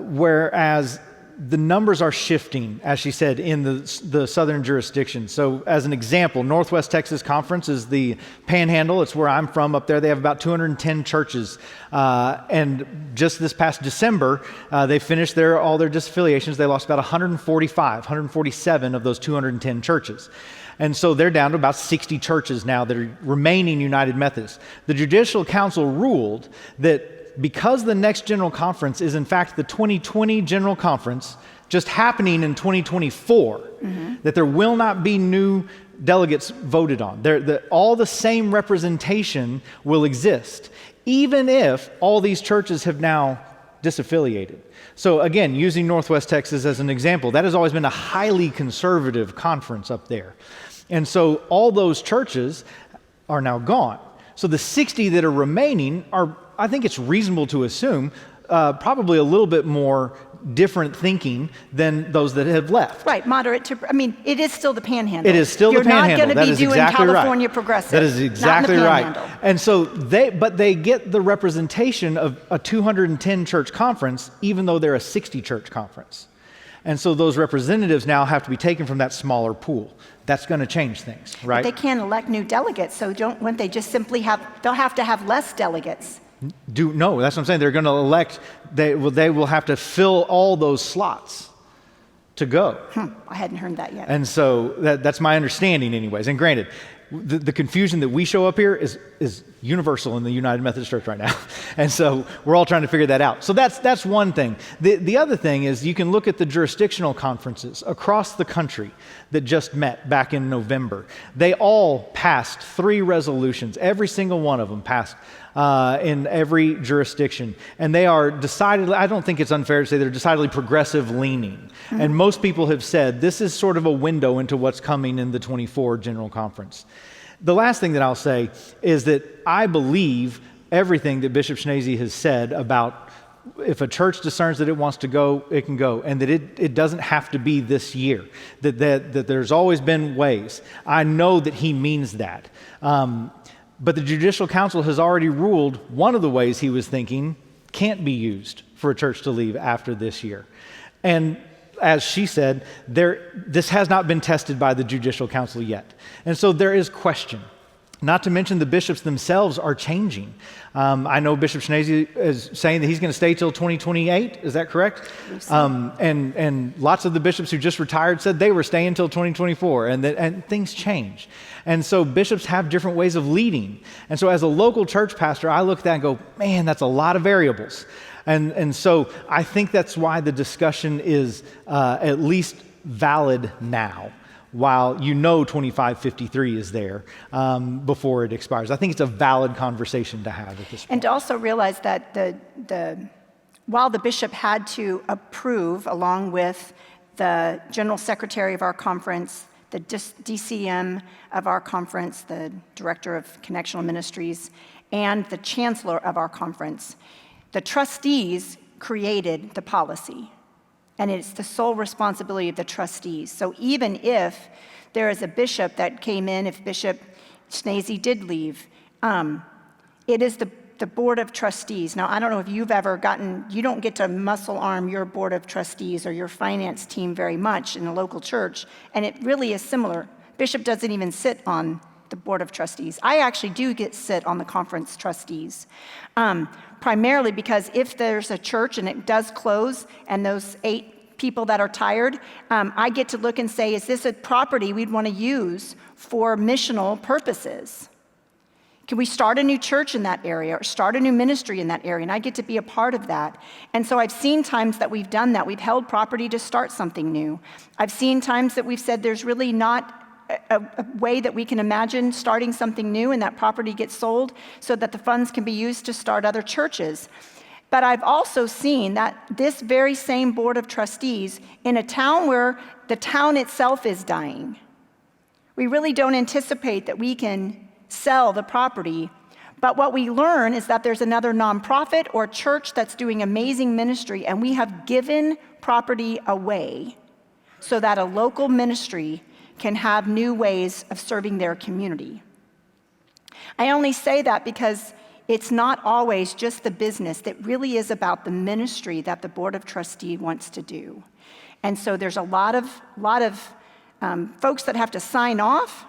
whereas the numbers are shifting, as she said, in the southern jurisdiction. So as an example, Northwest Texas Conference is the Panhandle. It's where I'm from up there. They have about 210 churches. And just this past December, they finished all their disaffiliations. They lost about 147 of those 210 churches. And so they're down to about 60 churches now that are remaining United Methodist. The Judicial Council ruled that because the next General Conference is in fact the 2020 General Conference, just happening in 2024, that there will not be new delegates voted on. All the same representation will exist, even if all these churches have now disaffiliated. So again, using Northwest Texas as an example, that has always been a highly conservative conference up there. And so all those churches are now gone. So the 60 that are remaining are, I think it's reasonable to assume, probably a little bit more different thinking than those that have left. Right, moderate to, it is still the Panhandle. It is still the Panhandle. You're not going to be doing California Progressive. That is exactly right. Panhandle. And so they get the representation of a 210 church conference, even though they're a 60 church conference. And so those representatives now have to be taken from that smaller pool. That's going to change things, right? But they can't elect new delegates, so wouldn't they just simply they'll have to have less delegates. No, that's what I'm saying. They're going to elect, they will have to fill all those slots to go. I hadn't heard that yet. And so that's my understanding anyways. And granted, The confusion that we show up here is universal in the United Methodist Church right now. And so we're all trying to figure that out. So that's one thing. The other thing is you can look at the jurisdictional conferences across the country that just met back in November. They all passed 3 resolutions. Every single one of them passed in every jurisdiction. And they are decidedly, I don't think it's unfair to say they're decidedly progressive leaning. And most people have said this is sort of a window into what's coming in the 24 General Conference. The last thing that I'll say is that I believe everything that Bishop Schnase has said about if a church discerns that it wants to go, it can go, and that it doesn't have to be this year, that there's always been ways. I know that he means that. But the Judicial Council has already ruled one of the ways he was thinking can't be used for a church to leave after this year. And as she said, this has not been tested by the Judicial Council yet. And so there is question. Not to mention the bishops themselves are changing. I know Bishop Schnase is saying that he's going to stay till 2028. Is that correct? And lots of the bishops who just retired said they were staying till 2024, and things change. And so bishops have different ways of leading. And so as a local church pastor, I look at that and go, man, that's a lot of variables. And so I think that's why the discussion is at least valid now, while 2553 is there before it expires. I think it's a valid conversation to have at this point. And to also realize that while the bishop had to approve, along with the general secretary of our conference, the DCM of our conference, the director of connectional ministries, and the chancellor of our conference, the trustees created the policy. And it's the sole responsibility of the trustees. So even if there is a bishop that came in, if Bishop Schnase did leave, it is the board of trustees. Now, I don't know if you've ever you don't get to muscle arm your board of trustees or your finance team very much in a local church, and it really is similar. Bishop doesn't even sit on the board of trustees. I actually do sit on the conference trustees, primarily because if there's a church and it does close and those 8 people that are tired, I get to look and say, is this a property we'd want to use for missional purposes? Can we start a new church in that area or start a new ministry in that area? And I get to be a part of that. And so I've seen times that we've done that. We've held property to start something new. I've seen times that we've said there's really not a way that we can imagine starting something new and that property gets sold so that the funds can be used to start other churches. But I've also seen that this very same board of trustees in a town where the town itself is dying, we really don't anticipate that we can sell the property. But what we learn is that there's another nonprofit or church that's doing amazing ministry, and we have given property away so that a local ministry can have new ways of serving their community. I only say that because it's not always just the business. It really is about the ministry that the Board of Trustees wants to do. And so there's a lot of folks that have to sign off,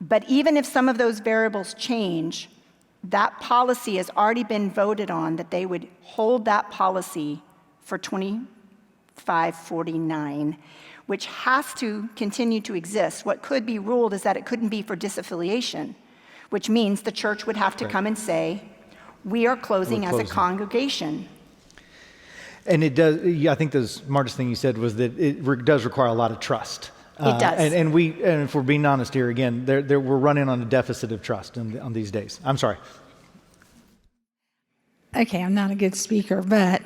but even if some of those variables change, that policy has already been voted on, that they would hold that policy for 2549, which has to continue to exist. What could be ruled is that it couldn't be for disaffiliation, which means the church would have to come and say, we are closing as a congregation. And it does, I think the smartest thing you said was that it does require a lot of trust. It does. And if we're being honest here again, we're running on a deficit of trust on these days. I'm sorry. Okay, I'm not a good speaker, but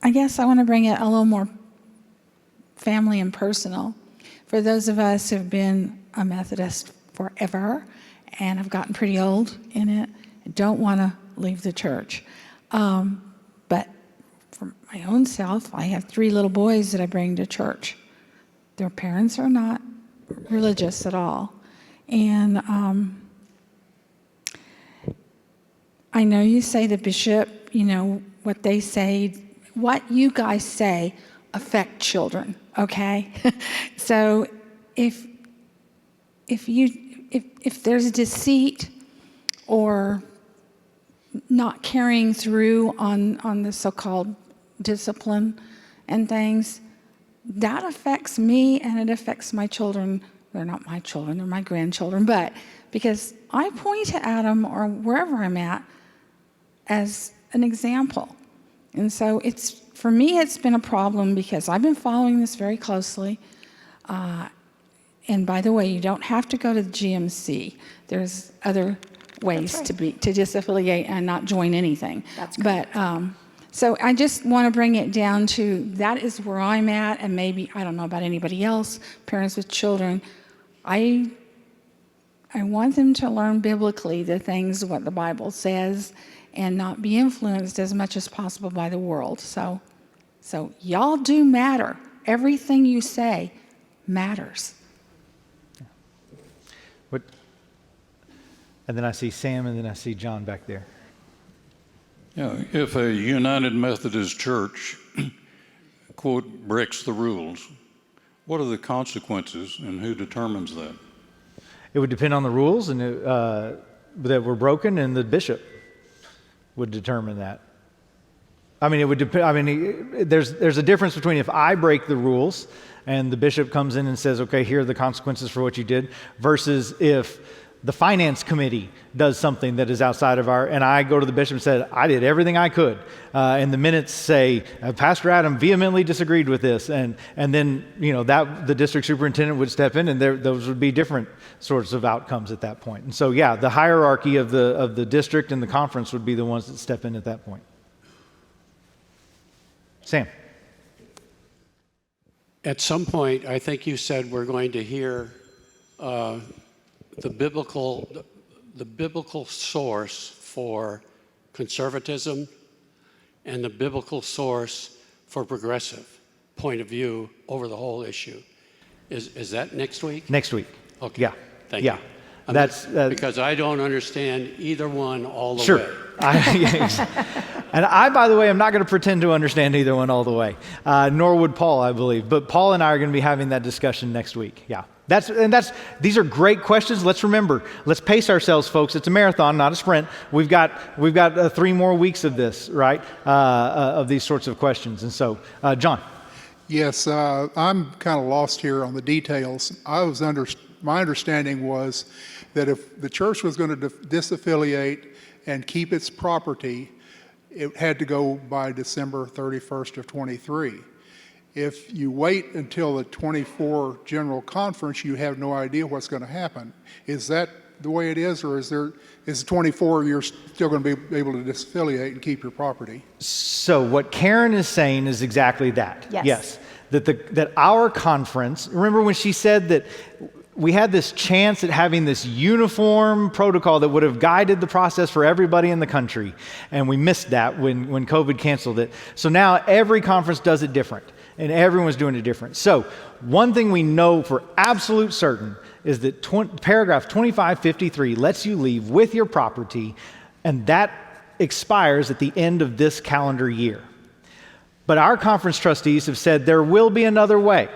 I guess I want to bring it a little more family and personal. For those of us who've been a Methodist forever and have gotten pretty old in it, don't want to leave the church. But for my own self, I have 3 little boys that I bring to church. Their parents are not religious at all. And I know you say the bishop, what they say, what you guys say affect children, okay? So if there's deceit or not carrying through on the so-called discipline and things, that affects me and it affects my children they're not my children, they're my grandchildren, but because I point to Adam or wherever I'm at as an example. And so for me, it's been a problem because I've been following this very closely. And by the way, you don't have to go to the GMC. There's other ways to disaffiliate and not join anything. That's correct. But so I just want to bring it down to that is where I'm at, and maybe I don't know about anybody else, parents with children. I want them to learn biblically the things what the Bible says, and not be influenced as much as possible by the world. So y'all do matter. Everything you say matters. What? And then I see Sam, and then I see John back there. Yeah, if a United Methodist Church, quote, breaks the rules, what are the consequences and who determines that? It would depend on the rules and that were broken, and the bishop would determine that. I mean, it would depend. I mean, there's a difference between if I break the rules and the bishop comes in and says, "Okay, here are the consequences for what you did," versus if the finance committee does something that is outside of and I go to the bishop and said, "I did everything I could," and the minutes say, "Pastor Adam vehemently disagreed with this," and then that the district superintendent would step in, and those would be different sorts of outcomes at that point. And so, yeah, the hierarchy of the district and the conference would be the ones that step in at that point. Sam. At some point, I think you said we're going to hear the biblical source for conservatism and the biblical source for progressive point of view over the whole issue. Is that next week? Next week. Okay. Yeah. Thank you. That's because I don't understand either one all the sure. way. And I, by the way, am not going to pretend to understand either one all the way, nor would Paul, I believe. But Paul and I are going to be having that discussion next week. Yeah. These are great questions. Let's remember, let's pace ourselves, folks. It's a marathon, not a sprint. We've got 3 more weeks of this, right? Of these sorts of questions. And so, John. Yes, I'm kind of lost here on the details. My understanding was that if the church was going to disaffiliate and keep its property, it had to go by December 31st of 23. If you wait until the 24 General Conference, you have no idea what's going to happen. Is that the way it is, or is the 24 you're still going to be able to disaffiliate and keep your property? So what Karen is saying is exactly that. Yes. That our conference, remember when she said that we had this chance at having this uniform protocol that would have guided the process for everybody in the country, and we missed that when COVID canceled it. So now every conference does it different, and everyone's doing it different. So one thing we know for absolute certain is that paragraph 2553 lets you leave with your property, and that expires at the end of this calendar year. But our conference trustees have said there will be another way.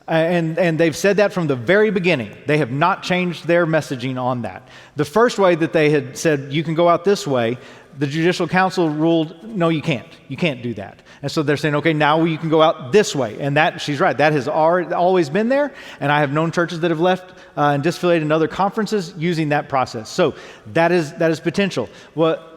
And they've said that from the very beginning. They have not changed their messaging on that. The first way that they had said, you can go out this way, the Judicial Council ruled, no, you can't. You can't do that. And so they're saying, okay, now you can go out this way. And that, she's right, that has always been there. And I have known churches that have left and disaffiliated in other conferences using that process. So that is potential. What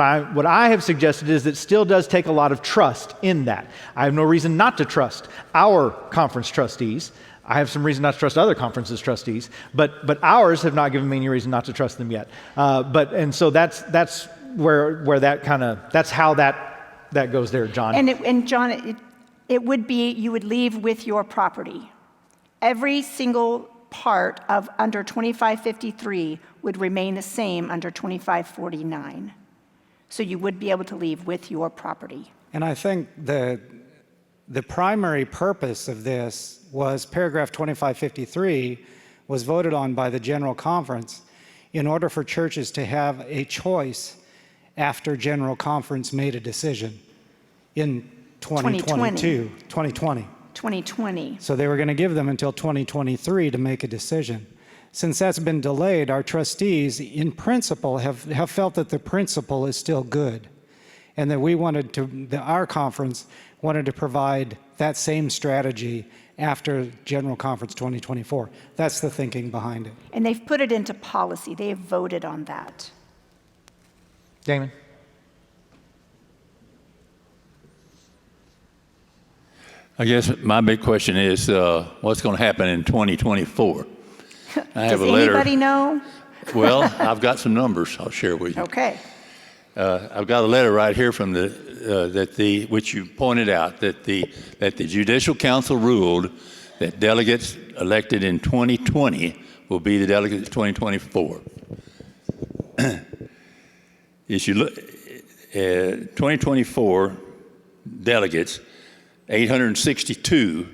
I have suggested is that it still does take a lot of trust in that. I have no reason not to trust our conference trustees. I have some reason not to trust other conferences trustees, but ours have not given me any reason not to trust them yet. So that's where that kind of, that's how that goes there, John. And John, it would be, you would leave with your property. Every single part of under 2553 would remain the same under 2549. So you would be able to leave with your property. And I think the primary purpose of this was paragraph 2553 was voted on by the General Conference in order for churches to have a choice after General Conference made a decision in 2020. So they were going to give them until 2023 to make a decision. Since that's been delayed, our trustees, in principle, have felt that the principle is still good. and that we wanted to, our conference wanted to provide that same strategy after General Conference 2024. That's the thinking behind it. And they've put it into policy. They have voted on that. Damon? I guess my big question is what's going to happen in 2024? I have Does a letter. anybody know? Well, I've got some numbers I'll share with you. Okay. I've got a letter right here from which you pointed out that the Judicial Council ruled that delegates elected in 2020 will be the delegates in 2024. As you look, 2024 delegates, 862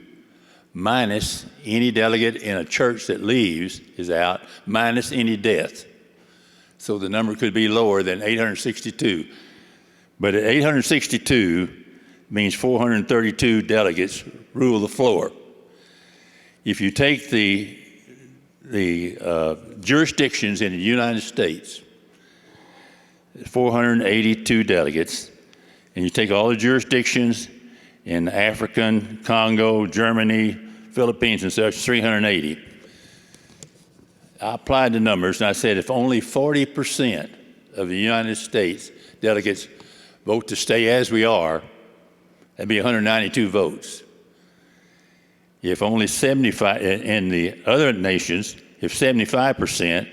minus any delegate in a church that leaves is out, minus any death. So the number could be lower than 862. But at 862 means 432 delegates rule the floor. If you take the jurisdictions in the United States, 482 delegates, and you take all the jurisdictions in African, Congo, Germany, Philippines, and such, 380. I applied the numbers and I said if only 40% of the United States delegates vote to stay as we are, that'd be 192 votes. If only 75, in the other nations, if 75%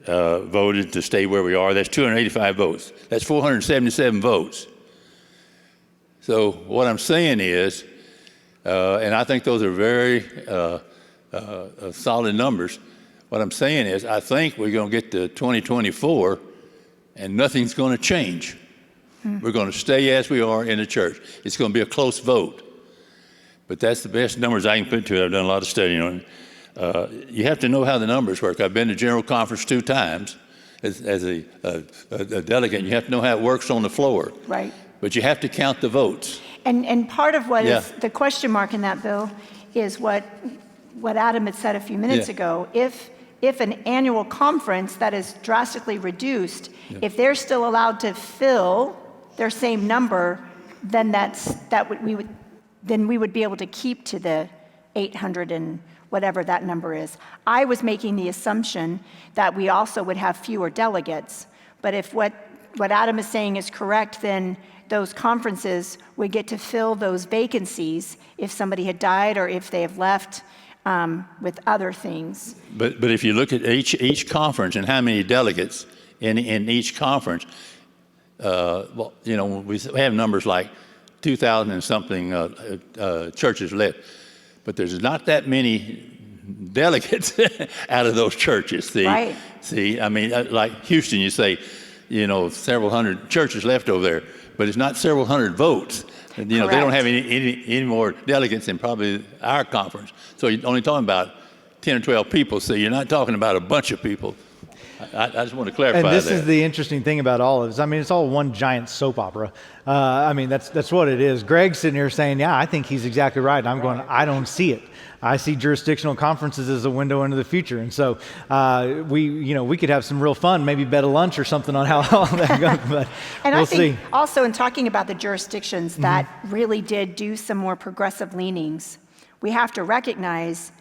voted to stay where we are, that's 285 votes. That's 477 votes. So what I'm saying is, and I think those are very solid numbers, what I'm saying is I think we're going to get to 2024 and nothing's going to change. We're going to stay as we are in the church. It's going to be a close vote. But that's the best numbers I can put to it. I've done a lot of studying on it. You have to know how the numbers work. I've been to General Conference 2 times as a delegate. You have to know how it works on the floor. Right. But you have to count the votes. And part of what is the question mark in that bill is what Adam had said a few minutes ago. If an annual conference that is drastically reduced, if they're still allowed to fill their same number, then we would be able to keep to the 800 and whatever that number is. I was making the assumption that we also would have fewer delegates. But if what Adam is saying is correct, then those conferences would get to fill those vacancies if somebody had died or if they have left with other things. But if you look at each conference and how many delegates in each conference, well, you know, we have numbers like 2,000 and something churches left, but there's not that many delegates out of those churches. Right. See, I mean, like Houston, you say, you know, several hundred churches left over there, but it's not several hundred votes. And, you know, they don't have any more delegates than probably our conference. So you're only talking about 10 or 12 people. So you're not talking about a bunch of people. I just want to clarify that. And this is the interesting thing about all of this. I mean, it's all one giant soap opera. I mean, that's what it is. Greg's sitting here saying, yeah, I think he's exactly right. And I'm going, I don't see it. I see jurisdictional conferences as a window into the future. And so we could have some real fun, maybe bet a lunch or something on how all that goes. But and we'll I think see. Also in talking about the jurisdictions that really did do some more progressive leanings, we have to recognize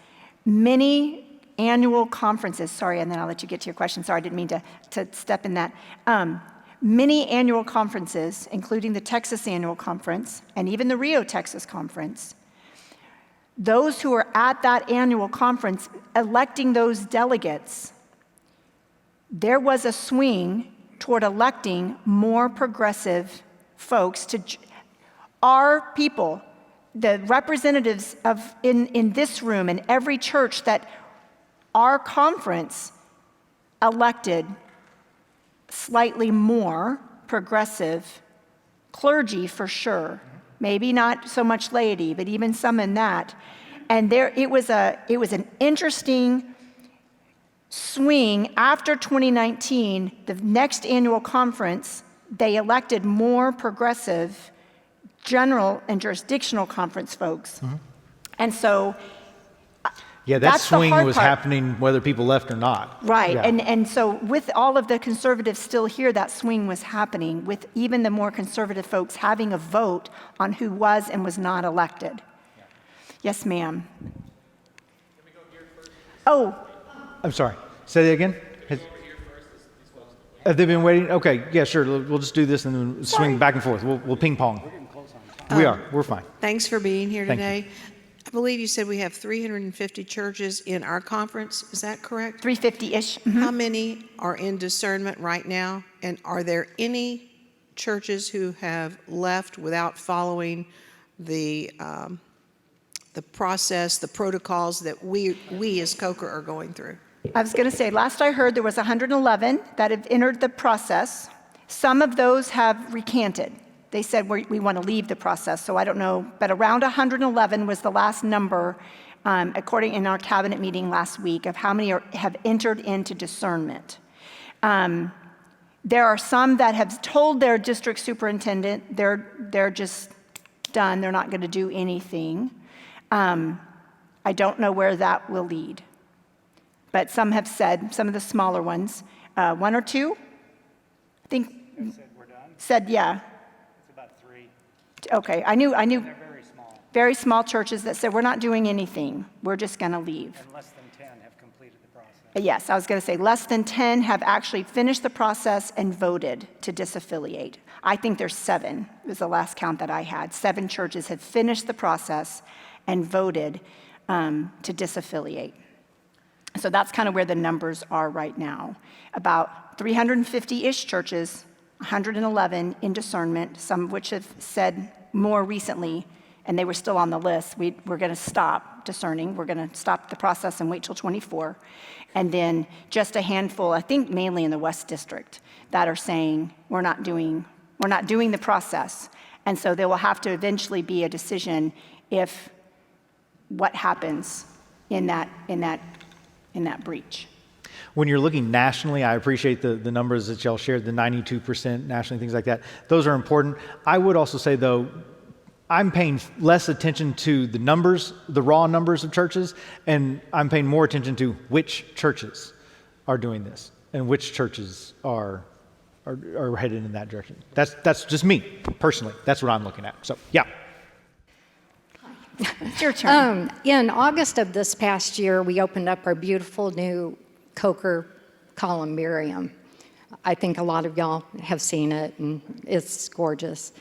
many annual conferences, sorry, and then I'll let you get to your question. Sorry, I didn't mean to step in that. Many annual conferences, including the Texas Annual Conference and even the Rio, Texas Conference, those who are at that annual conference electing those delegates, there was a swing toward electing more progressive folks to our people, the representatives in this room and every church that our conference elected slightly more progressive clergy for sure. Maybe not so much laity, but even some in that. And it was an interesting swing after 2019. The next annual conference, they elected more progressive general and jurisdictional conference folks. And so Yeah, that That's the swing hard was part. happening whether people left or not. Right, Yeah. and so with all of the conservatives still here, that swing was happening, with even the more conservative folks having a vote on who was and was not elected. Yes, ma'am. Oh, I'm sorry. Say that again? Have they been waiting? Okay, yeah, sure. We'll just do this and then swing back and forth. We'll ping pong. We're fine. Thanks for being here Thank you. today. I believe you said we have 350 churches in our conference. Is that correct? 350-ish. How many are in discernment right now? And are there any churches who have left without following the process, the protocols that we as COCR are going through? I was going to say, last I heard, there was 111 that have entered the process. Some of those have recanted. They said, we want to leave the process, so I don't know. But around 111 was the last number, according in our cabinet meeting last week, of how many have entered into discernment. There are some that have told their district superintendent they're just done, they're not going to do anything. I don't know where that will lead. But some have said, some of the smaller ones, one or two, I think, said yeah. It's about 3. Okay, I knew They're very small, very small churches that said, we're not doing anything, we're just going to leave. and less than 10 have completed the process. Yes, I was going to say less than 10 have actually finished the process and voted to disaffiliate. I think there's 7, was the last count that I had. 7 churches have finished the process and voted to disaffiliate. So that's kind of where the numbers are right now. About 350-ish churches, 111 in discernment, some of which have said more recently, and they were still on the list, we're going to stop discerning. We're going to stop the process and wait till 24. And then just a handful, I think mainly in the West District, that are saying we're not doing the process. And so there will have to eventually be a decision if what happens in that breach. When you're looking nationally, I appreciate the numbers that y'all shared, the 92% nationally, things like that. Those are important. I would also say, though, I'm paying less attention to the numbers, the raw numbers of churches, and I'm paying more attention to which churches are doing this and which churches are headed in that direction. That's just me, personally. That's what I'm looking at. So, yeah. It's your turn. In August of this past year, we opened up our beautiful new COCR columbarium. I think a lot of y'all have seen it, and it's gorgeous.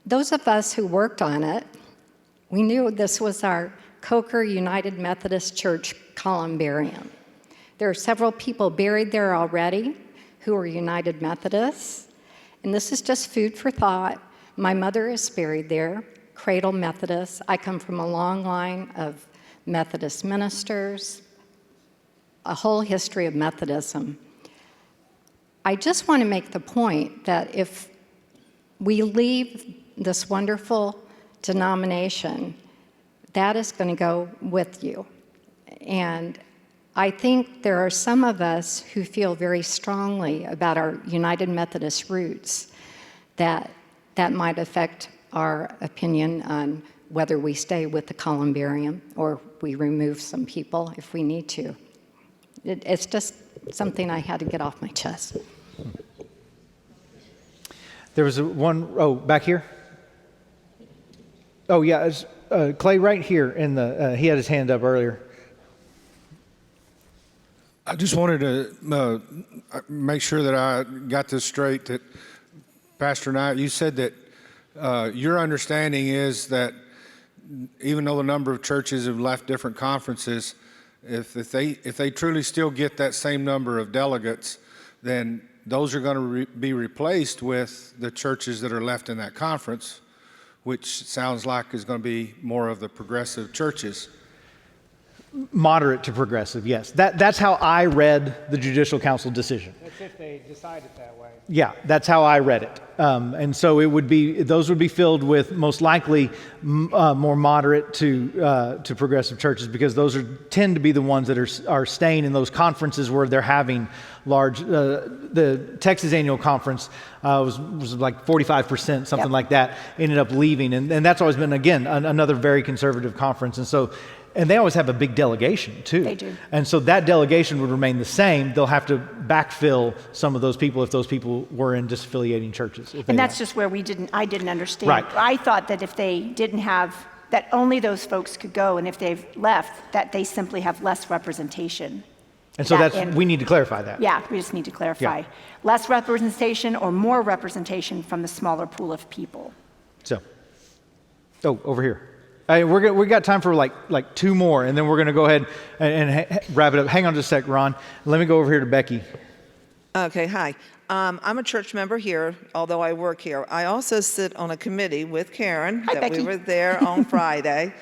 Those of us who worked on it, we knew this was our COCR United Methodist Church columbarium. There are several people buried there already who are United Methodists, and this is just food for thought. My mother is buried there, Cradle Methodist. I come from a long line of Methodist ministers, a whole history of Methodism. I just want to make the point that if we leave this wonderful denomination, that is going to go with you. And I think there are some of us who feel very strongly about our United Methodist roots that might affect our opinion on whether we stay with the columbarium or we remove some people if we need to. It's just something I had to get off my chest. There was back here. Oh, yeah, it's, Clay right here he had his hand up earlier. I just wanted to make sure that I got this straight, that Pastor Knight, you said that your understanding is that even though the number of churches have left different conferences, if they truly still get that same number of delegates, then those are going to be replaced with the churches that are left in that conference, which sounds like is going to be more of the progressive churches. Moderate to progressive, yes. That's how I read the Judicial Council decision. That's if they decide it that way. Yeah, that's how I read it. And so those would be filled with most likely more moderate to progressive churches, because those tend to be the ones that are staying in those conferences where they're having large. The Texas Annual Conference was like 45%, something like that, ended up leaving, and that's always been, again, another very conservative conference. And so and they always have a big delegation too. They do. And so that delegation would remain the same. They'll have to backfill some of those people if those people were in disaffiliating churches. And that's just where I didn't understand. Right. I thought that if they didn't have, that only those folks could go, and if they've left, that they simply have less representation. And so we need to clarify that. Yeah, we just need to clarify. Yeah. Less representation or more representation from the smaller pool of people. So, over here. We got time for like two more, and then we're going to go ahead and wrap it up. Hang on just a sec, Ron. Let me go over here to Becky. Okay, hi. I'm a church member here, although I work here. I also sit on a committee with Karen. Hi, Becky. We were there on Friday.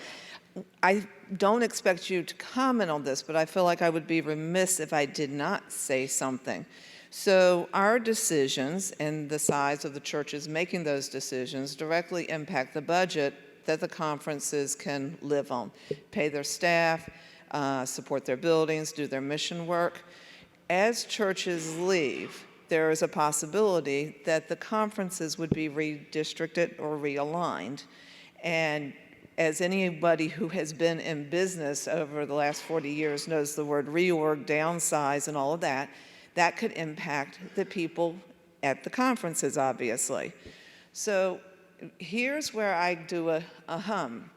I don't expect you to comment on this, but I feel like I would be remiss if I did not say something. So our decisions and the size of the churches making those decisions directly impact the budget that the conferences can live on, pay their staff, support their buildings, do their mission work. As churches leave, there is a possibility that the conferences would be redistricted or realigned. And as anybody who has been in business over the last 40 years knows, the word reorg, downsize, and all of that, that could impact the people at the conferences, obviously. So here's where I do a hum.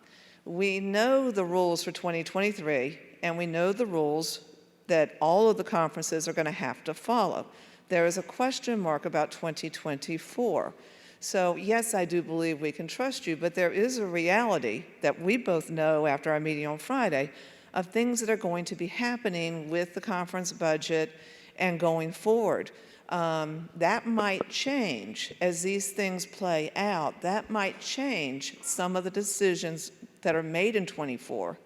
We know the rules for 2023, and we know the rules that all of the conferences are going to have to follow. There is a question mark about 2024. So yes, I do believe we can trust you, but there is a reality that we both know after our meeting on Friday of things that are going to be happening with the conference budget and going forward. That might change as these things play out. That might change some of the decisions that are made in 24.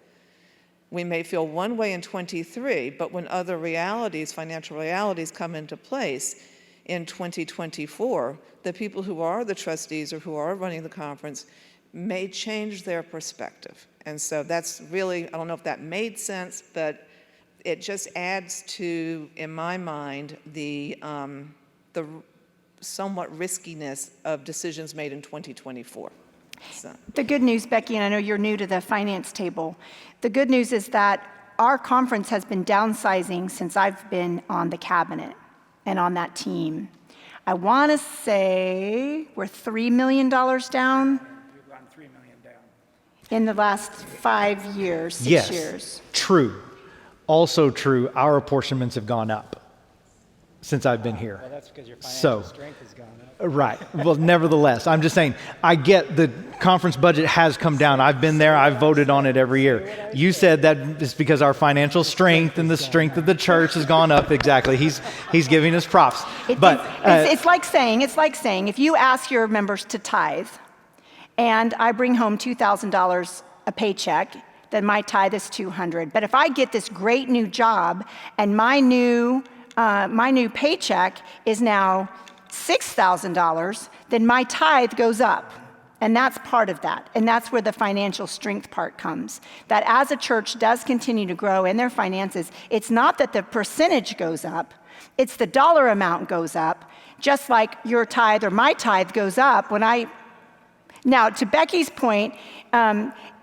We may feel one way in 23, but when other realities, financial realities, come into place in 2024, the people who are the trustees or who are running the conference may change their perspective. And so that's really, I don't know if that made sense, but it just adds to, in my mind, the somewhat riskiness of decisions made in 2024. So. The good news, Becky, and I know you're new to the finance table, the good news is that our conference has been downsizing since I've been on the cabinet and on that team. I want to say we're $3 million down. We've gone $3 million down. In the last 5 years, 6 Yes, years. True. Also true, our apportionments have gone up since I've been here. Well, that's because your financial strength has gone up. Right. Well, nevertheless, I'm just saying, I get the conference budget has come down. I've been there. I've voted on it every year. You said that it's because our financial strength and the strength of the church has gone up. Exactly. He's giving us props. It's like saying, if you ask your members to tithe, and I bring home $2,000 a paycheck, then my tithe is $200. But if I get this great new job and my new paycheck is now $6,000, then my tithe goes up. And that's part of that. And that's where the financial strength part comes. That as a church does continue to grow in their finances, it's not that the percentage goes up, it's the dollar amount goes up, just like your tithe or my tithe goes up when I. Now, to Becky's point,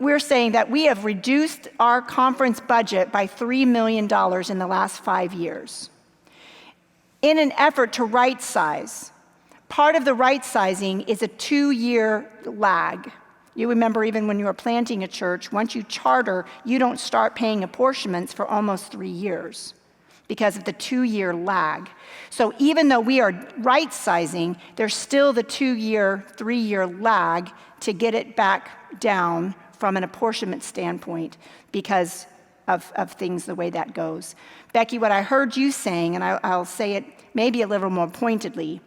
we're saying that we have reduced our conference budget by $3 million in the last 5 years. In an effort to right size. Part of the right sizing is a 2-year lag. You remember even when you were planting a church, once you charter, you don't start paying apportionments for almost 3 years because of the 2-year lag. So even though we are right sizing, there's still the 2-year, 3-year lag to get it back down from an apportionment standpoint because of things the way that goes. Becky, what I heard you saying, and I'll say it maybe a little more pointedly,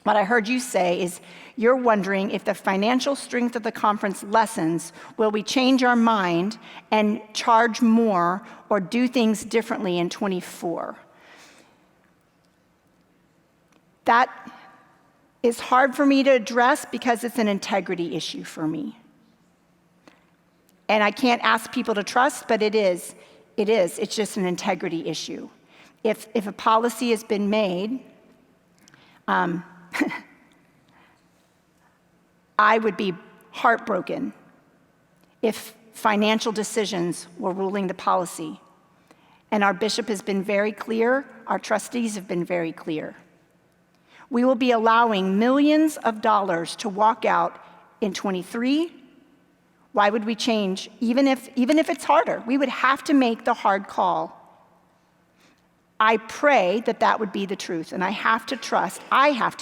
what I heard you say is you're wondering if the financial strength of the conference lessens, will we change our mind and charge more or do things differently in 24? That is hard for me to address because it's an integrity issue for me. And I can't ask people to trust, but it is. It's just an integrity issue. If a policy has been made, I would be heartbroken if financial decisions were ruling the policy. And our bishop has been very clear, our trustees have been very clear. We will be allowing millions of dollars to walk out in '23. Why would we change? Even if it's harder, we would have to make the hard call. I pray that that would be the truth, and I have to trust,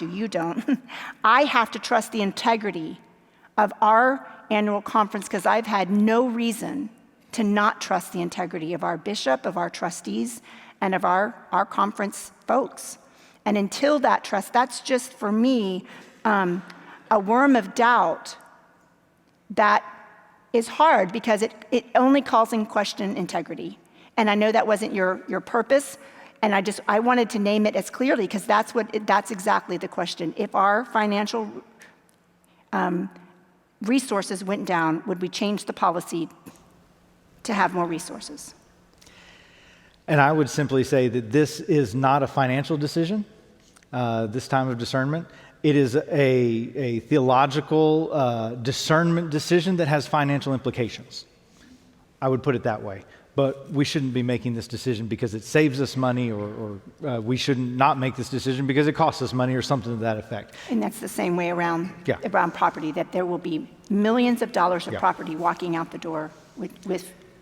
you don't, I have to trust the integrity of our annual conference, because I've had no reason to not trust the integrity of our bishop, of our trustees, and of our conference folks. And until that trust, that's just for me a worm of doubt that is hard, because it only calls in question integrity. And I know that wasn't your purpose, and I wanted to name it as clearly, because that's exactly the question. If our financial resources went down, would we change the policy to have more resources? And I would simply say that this is not a financial decision, this time of discernment. It is a theological discernment decision that has financial implications. I would put it that way. But we shouldn't be making this decision because it saves us money, or we shouldn't not make this decision because it costs us money or something to that effect. And that's the same way around property, that there will be millions of dollars of property walking out the door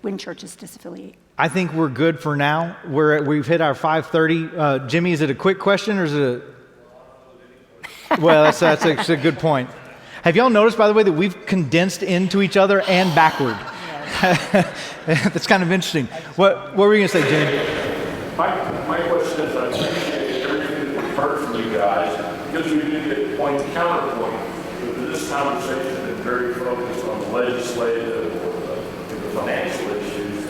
when churches disaffiliate. I think we're good for now. We've hit our 5:30. Jimmy, is it a quick question or is it Well, that's a good point. Have y'all noticed, by the way, that we've condensed into each other and backward? That's kind of interesting. What were you going to say, Jimmy? My question is, I appreciate everything that we've heard from you guys, because we did get point to counterpoint. But this conversation has been very focused on the legislative or the financial issues.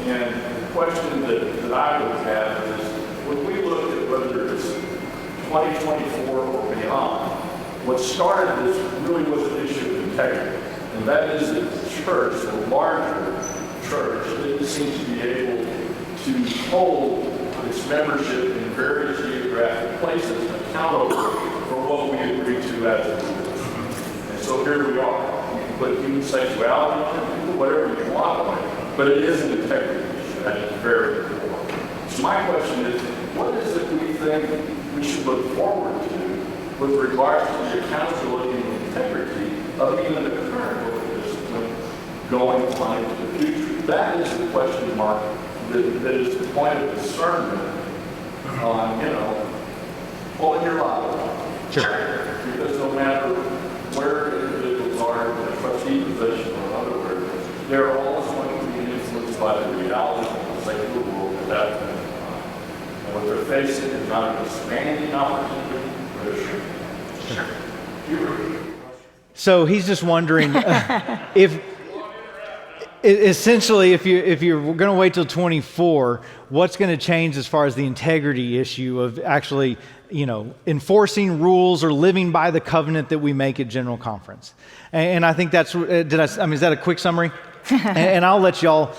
And the question that I would have is, when we look at whether it's 2024 or beyond, what started this really was an issue of integrity. And that is that the church, the larger church, that seems to be able to hold its membership in various geographic places accountable for what we agreed to as a group. And so here we are. You can put human sexuality on it, you can put whatever you want on it, but it is an integrity issue, and it's very important. So my question is, what is it we think we should look forward to with regards to the accountability and integrity of even the current book discipline going on into the future? That is the question mark that is the point of discernment on, pulling your lot. Sure. Because no matter where individuals are in a trustee position or other words, they're always going to be influenced by the reality of the secular world at that point in time. And what they're facing is not an expanding opportunity, but a sure. So he's just wondering if you're going to wait till 24, what's going to change as far as the integrity issue of actually, enforcing rules or living by the covenant that we make at General Conference? And I think that's, is that a quick summary? and I'll let y'all,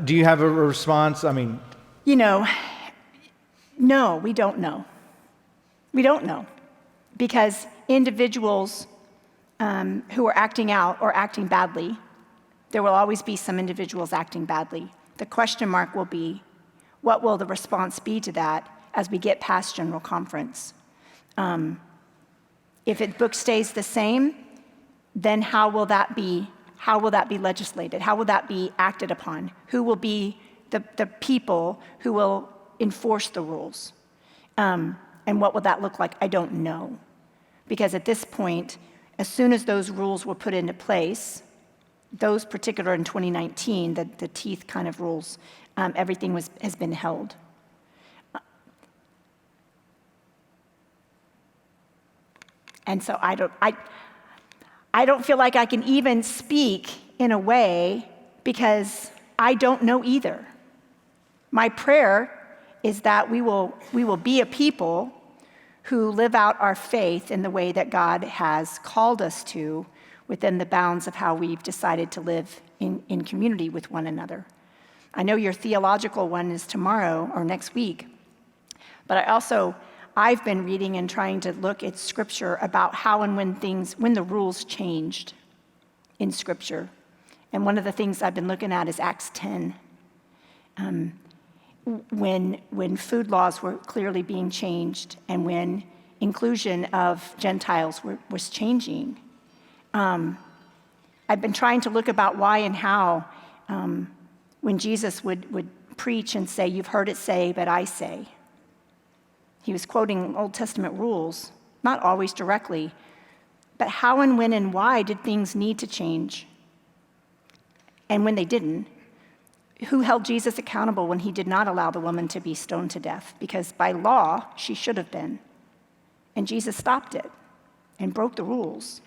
do you have a response? No, we don't know. We don't know. Because individuals who are acting out or acting badly, there will always be some individuals acting badly. The question mark will be, what will the response be to that as we get past General Conference? If the book stays the same, then how will that be legislated? How will that be acted upon? Who will be the people who will enforce the rules? And what will that look like? I don't know. Because at this point, as soon as those rules were put into place, those particular in 2019, the teeth kind of rules, everything has been held. And so I don't feel like I can even speak in a way, because I don't know either. My prayer is that we will be a people who live out our faith in the way that God has called us to, within the bounds of how we've decided to live in community with one another. I know your theological one is tomorrow or next week, but I've been reading and trying to look at Scripture about how and when the rules changed in Scripture. And one of the things I've been looking at is Acts 10. When food laws were clearly being changed and when inclusion of Gentiles was changing, I've been trying to look about why and how when Jesus would preach and say, "You've heard it say, but I say." He was quoting Old Testament rules, not always directly, but how and when and why did things need to change? And when they didn't, who held Jesus accountable when he did not allow the woman to be stoned to death? Because by law, she should have been. And Jesus stopped it and broke the rules.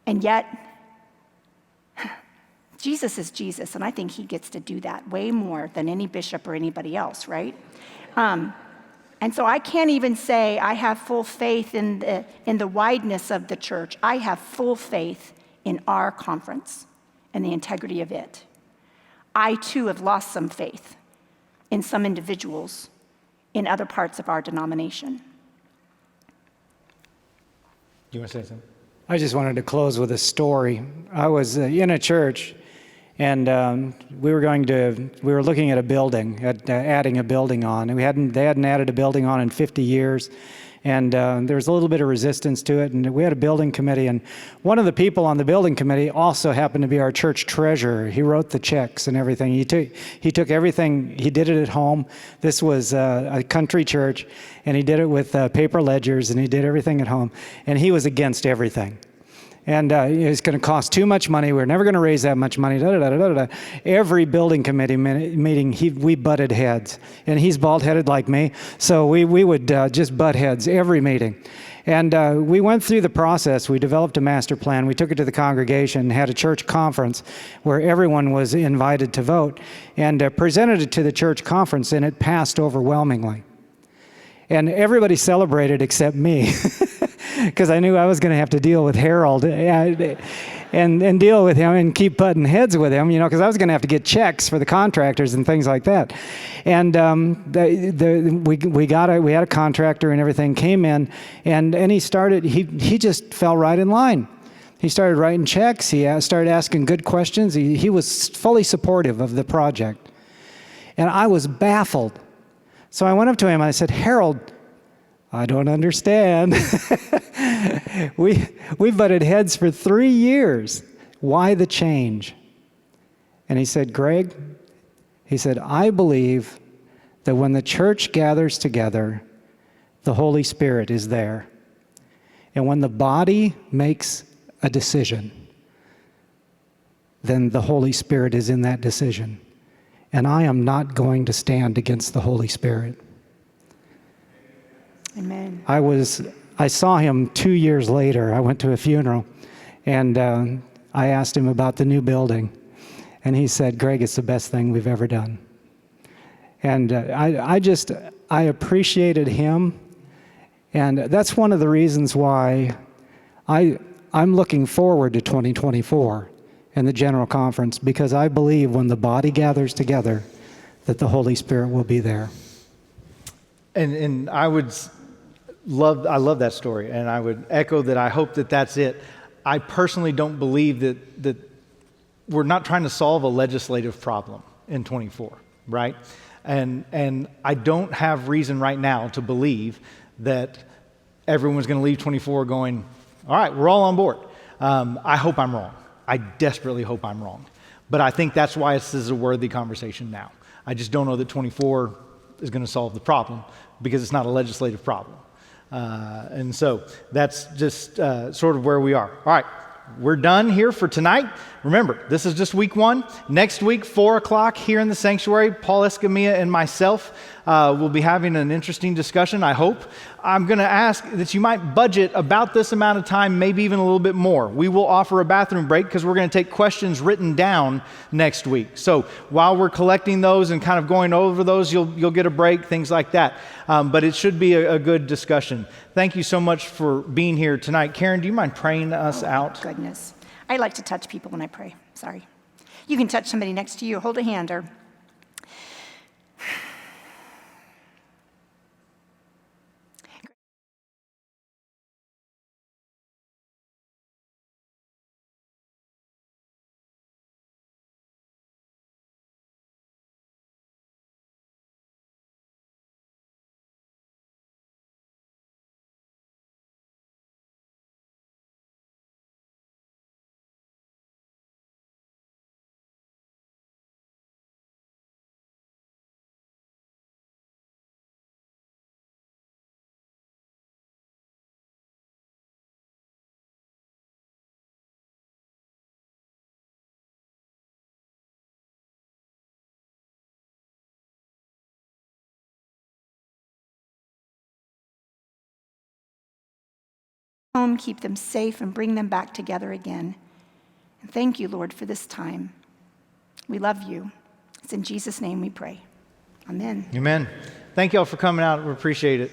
And yet, Jesus is Jesus, and I think he gets to do that way more than any bishop or anybody else, right? And so I can't even say I have full faith in the wideness of the church. I have full faith in our conference and the integrity of it. I, too, have lost some faith in some individuals in other parts of our denomination. You want to say something? I just wanted to close with a story. I was in a church, and we were looking at a building, adding a building on. And they hadn't added a building on in 50 years. And there was a little bit of resistance to it. And we had a building committee. And one of the people on the building committee also happened to be our church treasurer. He wrote the checks and everything. He took everything, he did it at home. This was a country church. And he did it with paper ledgers, and he did everything at home. And he was against everything. And it was going to cost too much money. We're never going to raise that much money. Every building committee meeting, we butted heads. And he's bald-headed like me, so we would just butt heads every meeting. And we went through the process. We developed a master plan. We took it to the congregation, had a church conference where everyone was invited to vote, and presented it to the church conference, and it passed overwhelmingly. And everybody celebrated except me. Because I knew I was going to have to deal with Harold and deal with him and keep butting heads with him, because I was going to have to get checks for the contractors and things like that. And we had a contractor and everything came in, and he just fell right in line. He started writing checks. He started asking good questions. He was fully supportive of the project. And I was baffled. So I went up to him and I said, "Harold, I don't understand. We butted heads for 3 years. Why the change?" And he said, "Greg," he said, "I believe that when the church gathers together, the Holy Spirit is there. And when the body makes a decision, then the Holy Spirit is in that decision. And I am not going to stand against the Holy Spirit." Amen. I saw him 2 years later. I went to a funeral, and I asked him about the new building. And he said, "Greg, it's the best thing we've ever done." And I appreciated him. And that's one of the reasons why I'm looking forward to 2024 and the General Conference, because I believe when the body gathers together, that the Holy Spirit will be there. And I love that story, and I would echo that. I hope that that's it. I personally don't believe that we're not trying to solve a legislative problem in 24, right? And I don't have reason right now to believe that everyone's going to leave 24 going, "All right, we're all on board." I hope I'm wrong. I desperately hope I'm wrong. But I think that's why this is a worthy conversation now. I just don't know that 24 is going to solve the problem, because it's not a legislative problem. And so that's just sort of where we are. All right, we're done here for tonight. Remember, this is just week 1. Next week, 4 o'clock here in the sanctuary, Paul Escamilla and myself will be having an interesting discussion, I hope. I'm going to ask that you might budget about this amount of time, maybe even a little bit more. We will offer a bathroom break because we're going to take questions written down next week. So while we're collecting those and kind of going over those, you'll get a break, things like that. But it should be a good discussion. Thank you so much for being here tonight. Karen, do you mind praying us out? Goodness. I like to touch people when I pray. Sorry. You can touch somebody next to you. Hold a hand or home, keep them safe, and bring them back together again. And thank you, Lord, for this time. We love you. It's in Jesus' name we pray. Amen. Amen. Thank you all for coming out. We appreciate it.